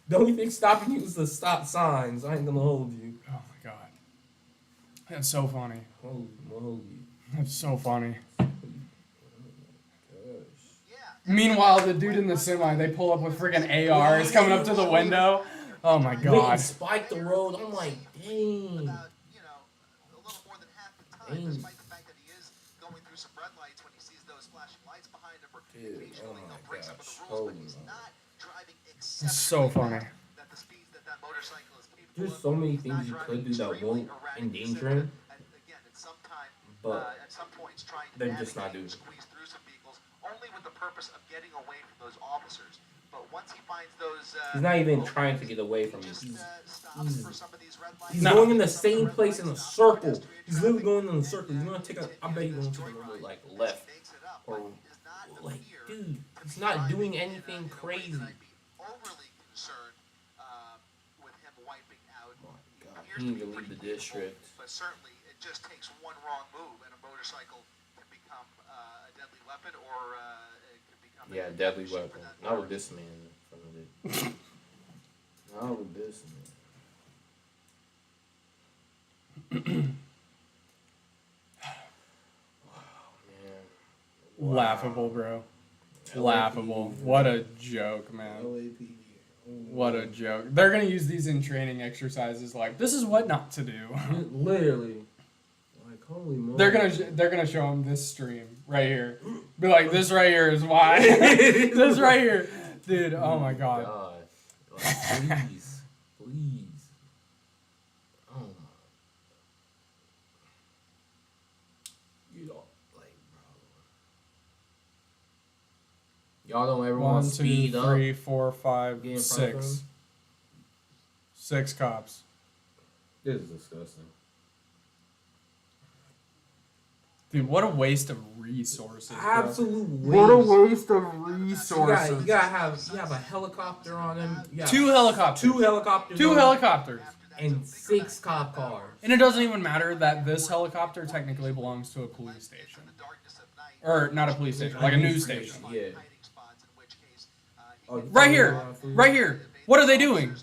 The only thing stopping you is the stop signs. I ain't gonna hold you. Oh my God. That's so funny. Holy moly. That's so funny. Yeah. Meanwhile, the dude in the semi, they pull up with friggin' ARs coming up to the window. Oh my Wait, God. spike the road. I'm like, dang. About, a little more than half the time, despite the fact that he is going through some red lights when he sees those flashing lights behind him, or occasionally he'll break some of the rules, but he's not driving That's so funny. that the speeds that motorcycle is capable There's of. so many He's things not you driving could do that extremely won't erratic, endanger so him, and again, at some time, but at some points, trying to they're just not navigate and doing it. squeeze through some vehicles, only with the purpose of getting away from those officers. But once he finds those, he's not even trying to get away from it. just He's stops for some of these red lights. He's going in the same place in a circle. He's literally going in a circle. He's gonna take a. I bet he's gonna take a little like left or like, dude. He's not doing anything crazy. I'd be overly concerned with him wiping out. He need to leave the district. But certainly, it just takes one wrong move, and a motorcycle can become a deadly weapon, or it can become Yeah, a deadly machine weapon. for that Not matter. with this man in front of it. Not with this man. Man. Laughable, bro. Laughable. What a joke, man. LAPD. What a joke. They're gonna use these in training exercises. Like, this is what not to do. Literally. Like, holy moly. They're gonna show them this stream right here. Be like, this right here is why. This right here, dude. Oh my God. Like, please. Please. Oh my. You don't, like, bro. Y'all don't ever want 1, to 2, speed up. 3, 4, 5, Get in front of 6. them. 6 cops. This is disgusting. Dude, what a waste of resources. Bro. Absolute waste. What a waste of You resources. gotta have a helicopter on them. You got 2 helicopters. 2 helicopters. 2 on them, helicopters. and 6 cop cars. And it doesn't even matter that this helicopter technically belongs to a police station. Or not a police station, like a news station. Yeah. Oh, Right here. Right here. What are they doing?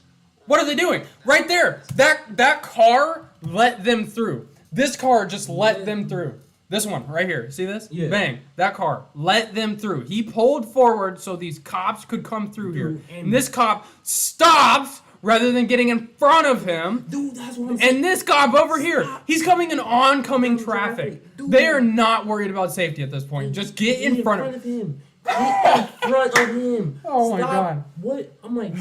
What are they doing? Right there. That car let them through. This car just let them through. This one right here. See this? Yeah. Bang. That car let them through. He pulled forward so these cops could come through here. And this cop stops rather than getting in front of him. Dude, that's what I'm saying. And this cop over here, he's coming in oncoming traffic. Dude. They are not worried about safety at this point. Just get in front of him. Get in front of him. Oh my Stop. God. What? I'm like,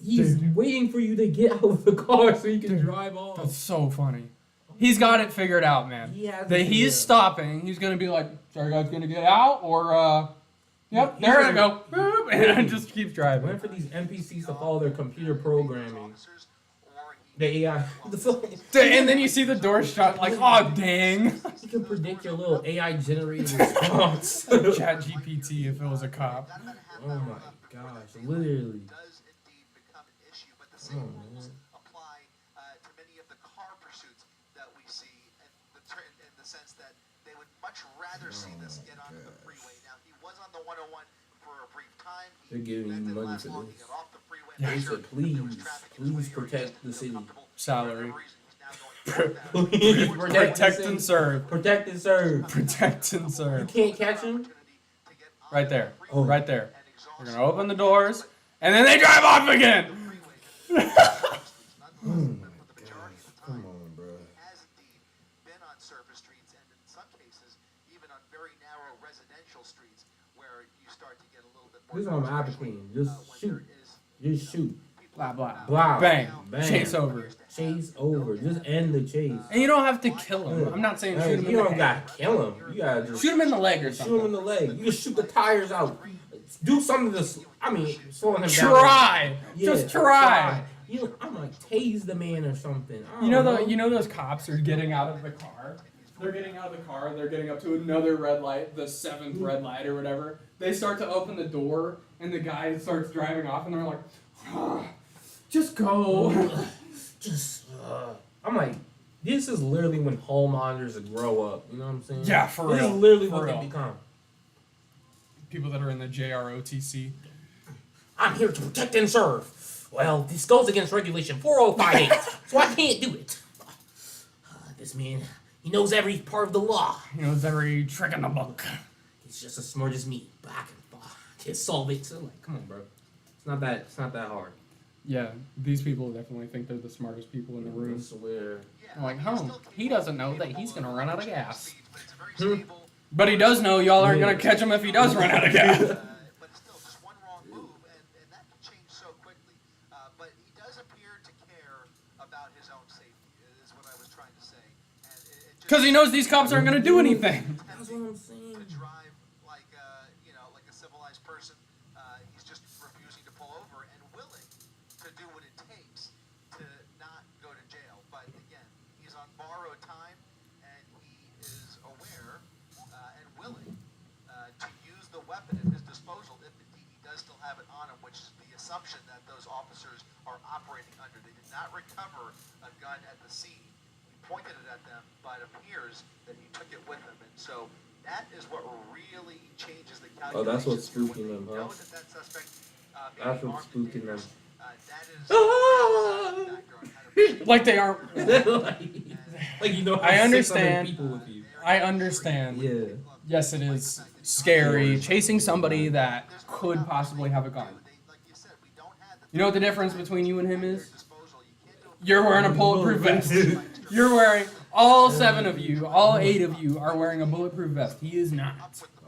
he's Dude. waiting for you to get out of the car so you can drive off. That's so funny. He's got it figured out, man. He has it That figured he's out. stopping. He's gonna be like, "Sorry guys, gonna get out," or "Yep, He's there I gonna- go," boop, and it just keeps driving. Waiting for these NPCs to follow their computer programming. The AI. The fuck? And then you see the door shut, like, "Oh dang!" You can predict your little AI generated response. Chat GPT if it was a cop. Oh my gosh, literally. Does indeed become an issue, but the Oh, same man. rules apply to many of the car pursuits that we see in the sense that they would much rather see this get onto the freeway. Now, he was on the 101 for a brief time. They're giving That you didn't money last for long. this. He got off the freeway. They said, please protect the city. Salary. Please Protect and serve. Protect and serve. Protect and You serve. can't catch him. Right there. Oh. Right there. They're gonna open the doors, and then they drive off again. Come on, bro. Has indeed been on surface streets and in some cases even on very narrow residential streets where you start to get a little bit more. This is what I'm advocating. Just when shoot. there is Just shoot. Blah blah. Blah. Bang. Bang. Chase over. Chase over. Just end the chase. And you don't have to kill him. I'm not saying Hey, shoot him in you the don't head. gotta kill him. You gotta just Shoot him in the leg or shoot him in something. the leg. You just shoot the tires out. Do something to. I mean, slowing him down. Try. Yeah, Just try. I'm like tase the man or something. I You know don't you know those cops are getting out of the car. They're getting out of the car. They're getting up to another red light, the 7th red light or whatever. They start to open the door, and the guy starts driving off, and they're like, "Just go." I'm like, this is literally when homeowners grow up. You know what I'm saying? Yeah, for This real. is literally For what real. they become. People that are in the JROTC. I'm here to protect and serve. Well, this goes against regulation 4058, so I can't do it. This man, he knows every part of the law. He knows every trick in the book. He's just as smart as me. Back and forth. Can't solve it. So I'm like, come on, bro. It's not that hard. Yeah, these people definitely think they're the smartest people in the I room. swear. I'm like, he doesn't know that he's gonna run out of gas. but it's a very stable, But he does know y'all aren't Yeah. gonna catch him if he does run out of gas. but it's still just one wrong move, and that can change so quickly. But he does appear to care about his own safety, is what I was trying to say. And it just Because he knows these cops aren't gonna do anything. That's what I'm saying. to drive like like a civilized person. He's just refusing to pull over and willing to do what it takes to not go to jail. But again, he's on borrowed time, and he is aware and willing to use the weapon at his disposal if indeed he does still have it on him, which is the assumption that those officers are operating under. They did not recover a gun at the scene. He pointed it at them, but it appears that he took it with him, and so that is what really changes the calculation. Oh, that's what's spooking them, huh? That suspect, That's what's spooking them. That is Ah! Like they aren't. like you know, I have 600 understand. people with you. I understand. Yeah. Yes, it is scary chasing somebody that could possibly have a gun. You know what the difference between you and him is? You're wearing a bulletproof vest. You're wearing, all 7 of you, all 8 of you are wearing a bulletproof vest. He is not.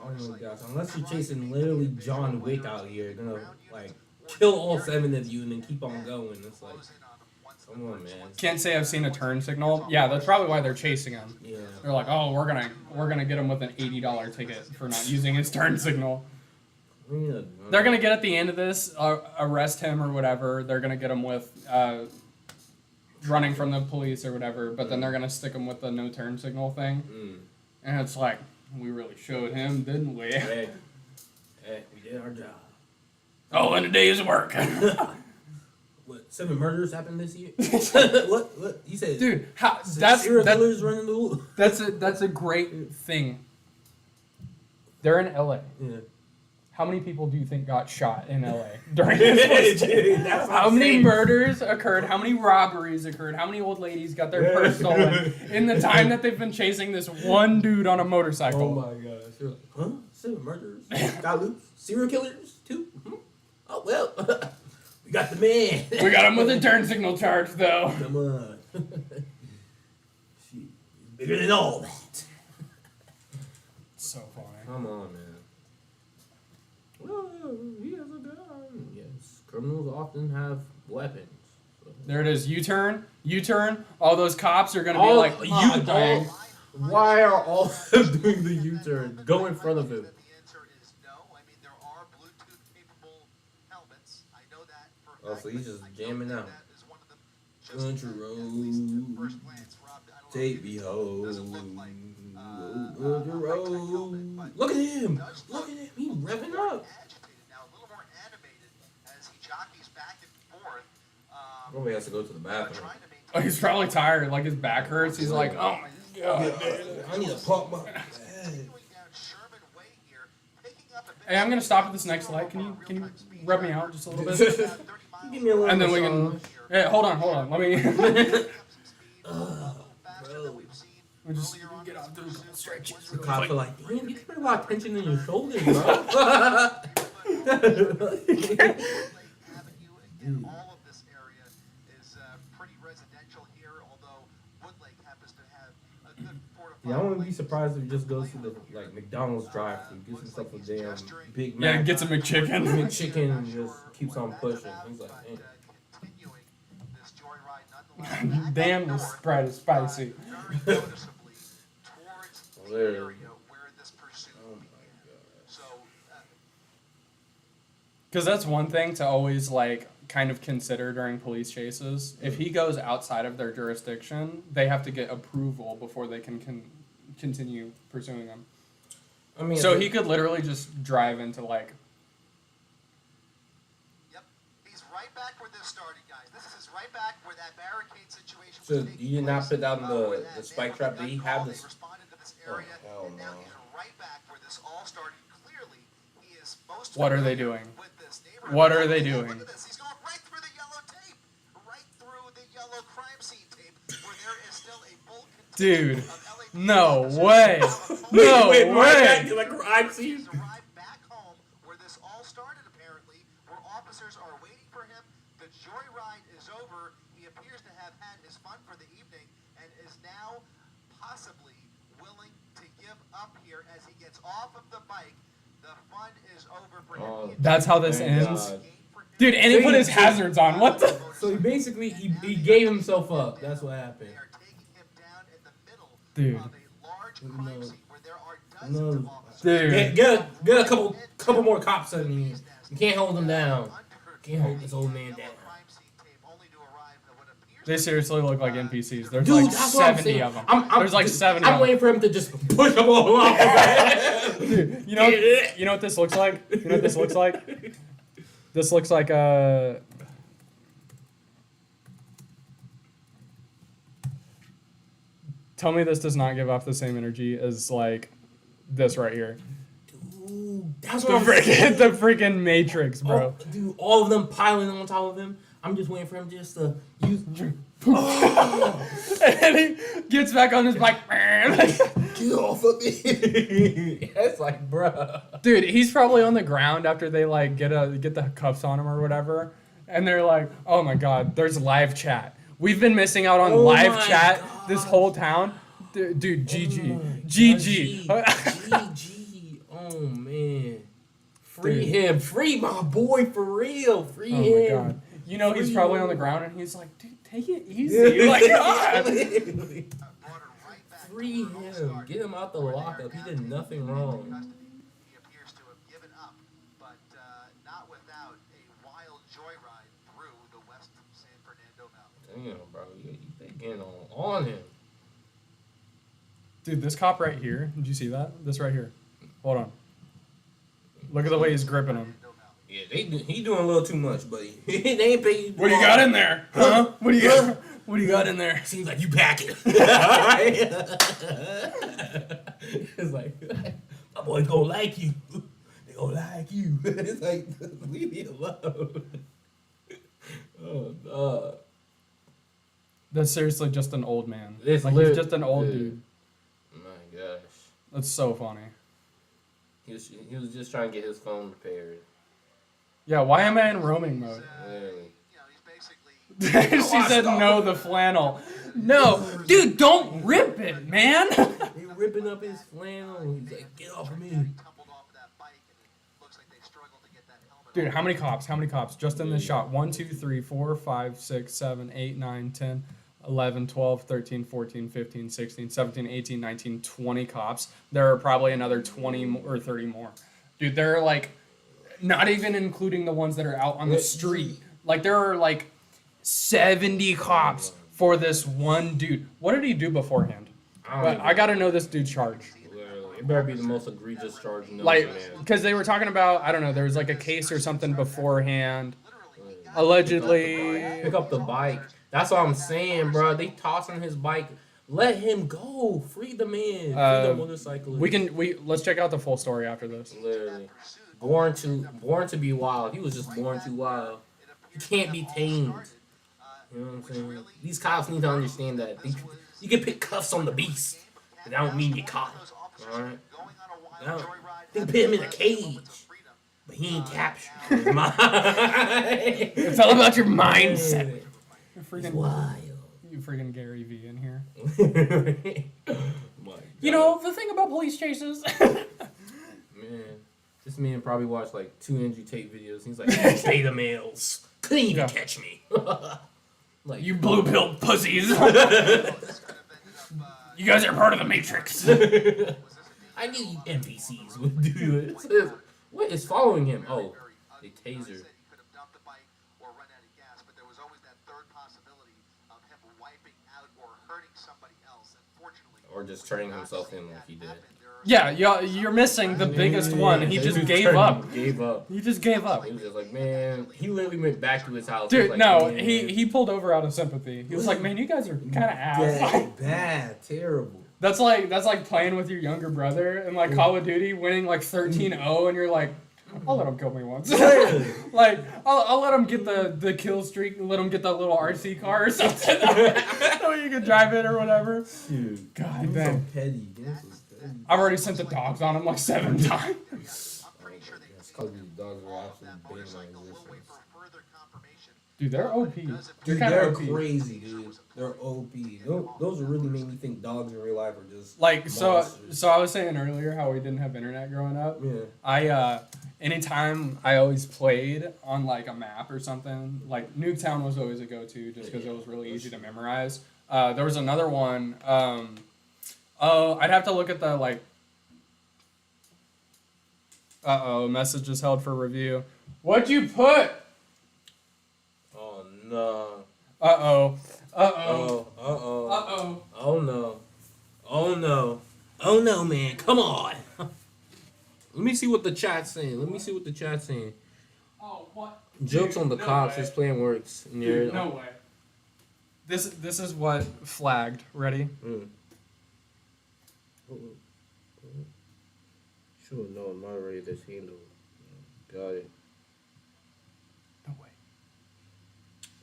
Oh my gosh! Unless you're chasing literally John Wick out here, gonna like kill all 7 of you and then keep on going. It's like, come on, man. Can't say I've seen a turn signal. Yeah, that's probably why they're chasing him. Yeah. They're like, oh, we're gonna get him with an $80 ticket for not using his turn signal. Yeah. They're gonna get at the end of this, arrest him or whatever. They're gonna get him with running from the police or whatever. But then they're gonna stick him with the no turn signal thing, and it's like, we really showed him, didn't we? Hey, we did our job. Oh, and a day's work. What? 7 murders happened this year? What? You said, Dude, how, serial killers running the world? that's a great thing. They're in LA. Yeah. How many people do you think got shot in LA during this? Dude, that's what How I'm many saying. murders occurred? How many robberies occurred? How many old ladies got their purse stolen in the time that they've been chasing this one dude on a motorcycle? Oh my gosh. You're like, huh? 7 murders? Got loose? Serial killers? 2? Oh, well. We got the man. We got him with a turn signal charge, though. Come on. Shit. Bigger than all that. So funny. Come on, man. Well, he has a gun. Yes. Criminals often have weapons. So. There it is. U-turn. All those cops are gonna be like, you dang. Why are all of them doing the U-turn? Go in front of him. The answer is no. I mean, there are Bluetooth capable helmets. I know that for a Oh, fact, so he's but just I don't jamming think out. that is one of them. Just, Country at least at first road. glance, Rob, I don't know Take if me it home. doesn't look like, Country a high-tech helmet, road. but Look at him. it does Look look at him. He's a little revving more up. agitated now, a little more animated as he jockeys back and forth. Probably has to go to the bathroom. Trying to maintain Oh, he's probably tired. Like his back hurts. He's like, oh my god. I need to pump my. continuing down Sherman Way here, picking up a bit Hey, I'm gonna stop at this next light. Can you rub me out just a little bit? about 30 miles Give me a little And then we can. massage. Hey, hold on. Let me. We just get off those stretches. The cops are like, damn, you put a lot of tension in your shoulders, bro. Again, all of this area is pretty residential here, although Woodlake happens to have a good 4 to 5 Yeah, I wouldn't be lanes. surprised if he just goes to the like McDonald's drive-thru, gets himself a damn Big Yeah, Mac, get some McChicken. McChicken, and just keeps on pushing. He's like, damn. Continuing this joyride nonetheless. Damn, this Sprite is spicy. Very noticeably towards the Literally. area where this pursuit began. So, Because that's one thing to always like kind of consider during police chases. If he goes outside of their jurisdiction, they have to get approval before they can continue pursuing him. I mean, So he could literally just drive into like. yep, he's right back where this started, guys. This is right back where that barricade situation So was taking you did not place, put down where the that spike neighborhood trap? got Did he called, have they this? responded to this Oh, area, hell and now no. he's right back where this all started. Clearly, he is most What are they familiar doing? with this neighborhood. What are they Look doing? at this. He's going right through the yellow tape, right through the yellow crime scene tape, where there is still a bulk Dude, of LAPD no officers. way. No wait, way. back to the crime scene. He's arrived back home where this all started, apparently, where officers are waiting for him. The joyride is over. He appears to have had his fun for the evening and is now possibly willing to give up here as he gets off of the bike. The fun is over for him. Oh, That's how this Thank ends. God. Dude, and he put his hazards on. What the? So he basically he gave himself up. That's what happened. They are taking him down in the middle Dude. of a large crime No. scene where there are dozens of No. officers. Dude. Get a couple more cops on you. You can't hold him down. Can't hold this old man down. They seriously look like NPCs. There's Dude, like that's what I'm 70 saying. of them. I'm- There's like dude, 70 I'm of them. waiting for him to just push them all off. Dude, you know what this looks like? You know what this looks like? This looks like a. Tell me this does not give off the same energy as like this right here. Dude, that's The what I'm saying. freaking, the freaking Matrix, bro. Oh, dude, all of them piling on top of him. I'm just waiting for him just to use. And he gets back on his bike. Get off of me. It's like, bruh. Dude, he's probably on the ground after they like get the cuffs on him or whatever, and they're like, "Oh my God, there's live chat. We've been missing out on Oh live my chat God. this whole town, dude. GG, GG." GG. Oh man. Free Dude. him. Free my boy for real. Free Oh my him. God. You know he's Free probably him. on the ground and he's like, "Dude, take it easy." Like, God. Free him. Get him out the lockup. He did nothing wrong. He appears to have given up, but not without a wild joyride through the west San Fernando Valley. Damn, bro. They getting on him. Dude, this cop right here. Did you see that? This right here. Hold on. Look at the way he's gripping him. Yeah, he doing a little too much, buddy. They ain't pay you. What do you got in there? Huh? What do you got? What do you got in there? Seems like you packing. It's like, my boy's gonna like you. They gonna like you. It's like, leave me alone. Oh, God. That's seriously just an old man. It's Like lit- he's just an old dude. dude. My gosh. That's so funny. He was just trying to get his phone repaired. Yeah, why am I in roaming mode? Literally. You know, he's basically She said no, the flannel. No, dude, don't rip it, man. He ripping up his flannel. He's like, get off of me. tumbled off of that bike, and it looks like they struggled to get that helmet Dude, off. how many cops? How many cops? Just in this shot. 1, 2, 3, 4, 5, 6, 7, 8, 9, 10, 11, 12, 13, 14, 15, 16, 17, 18, 19, 20 cops. There are probably another 20 or 30 more. Dude, there are like, not even including the ones that are out on the street. Like, there are like 70 cops for this one dude. What did he do beforehand? But I gotta know this dude's charge. Literally. It better be the most egregious charge known, Like, man. because they were talking about, I don't know, there was like a case or something beforehand. Allegedly. Pick up the bike. That's what I'm saying, bro. They tossing his bike. Let him go. Free the man. Free the motorcyclist. Let's check out the full story after this. Literally. Born to be wild. He was just born too wild. You can't be tamed. You know what I'm saying? These cops need to understand that. You can pick cuffs on the beast, but that don't mean you caught him. Alright? They put him in a cage, but he ain't captured. It's all about your mindset. It's You're freaking, wild. you freaking Gary V in here. My You God. know the thing about police chases. Man, this man probably watched like 2 Andrew Tate videos. He's like, beta males couldn't even Yeah. catch me. Like, You blue pilled pussies. This could have ended up, You guys are part of the Matrix. I knew you NPCs would do it. It says, what is following him? Oh, a taser. He could have dumped the bike or run out of gas, but there was always that third possibility of him wiping out or hurting somebody else. Unfortunately, Or just turning himself in like he did. Yeah, you're missing the biggest one. He just gave up. Gave up. He just gave up. He was just like, man, he literally went back to his house. He Dude, was like, no, man, he pulled over out of sympathy. He was like, man, you guys are kind of ass. Bad, terrible. That's like playing with your younger brother and like Call of Duty, winning like 13-0, and you're like, I'll let him kill me once. Like, I'll let him get the kill streak, and let him get that little RC car or something. So you can drive it or whatever. Dude, God give me damn. some petty. Give me some petty. I've already sent the dogs on him like 7 times. I'm pretty sure they It's cause these dogs are all of absolutely that big motorcycle. on We'll wait existence. for further confirmation. Dude, they're OP. They're Dude, kind they're of OP. crazy, dude. They're OP. Those really made me think dogs in real life are just Like, so monsters. I was saying earlier how we didn't have internet growing up. Yeah. I anytime I always played on like a map or something, like Nuketown was always a go-to just because it was really easy to memorize. There was another one. I'd have to look at the like. Message is held for review. What'd you put? Oh no. Uh-oh. Oh, uh-oh. Uh-oh. Oh no. Oh no. Oh no, man. Come on. Let me see what the chat's saying. Oh, what? Jokes Dude, on the no cops. way. This plan works. And Dude, you're- no way. This is what flagged. Ready? Mm. Sure, no, moderate this handle. Got it. No way.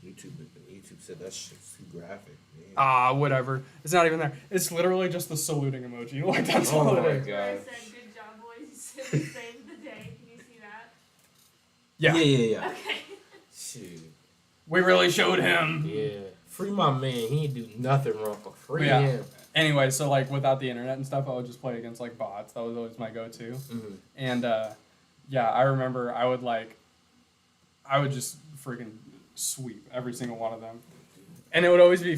YouTube said that shit's too graphic. Man. Ah, whatever. It's not even there. It's literally just the saluting emoji. Like that's Oh all my it is. Where I God. said, good job, boys. You said the same the day. Can you see that? Yeah. Yeah. Okay. Shoot. We really showed him. Yeah. Free my man. He ain't do nothing wrong. Free Yeah. him. Anyway, so like without the internet and stuff, I would just play against like bots. That was always my go-to. Mhm. And yeah, I remember I would just freaking sweep every single one of them, and it would always be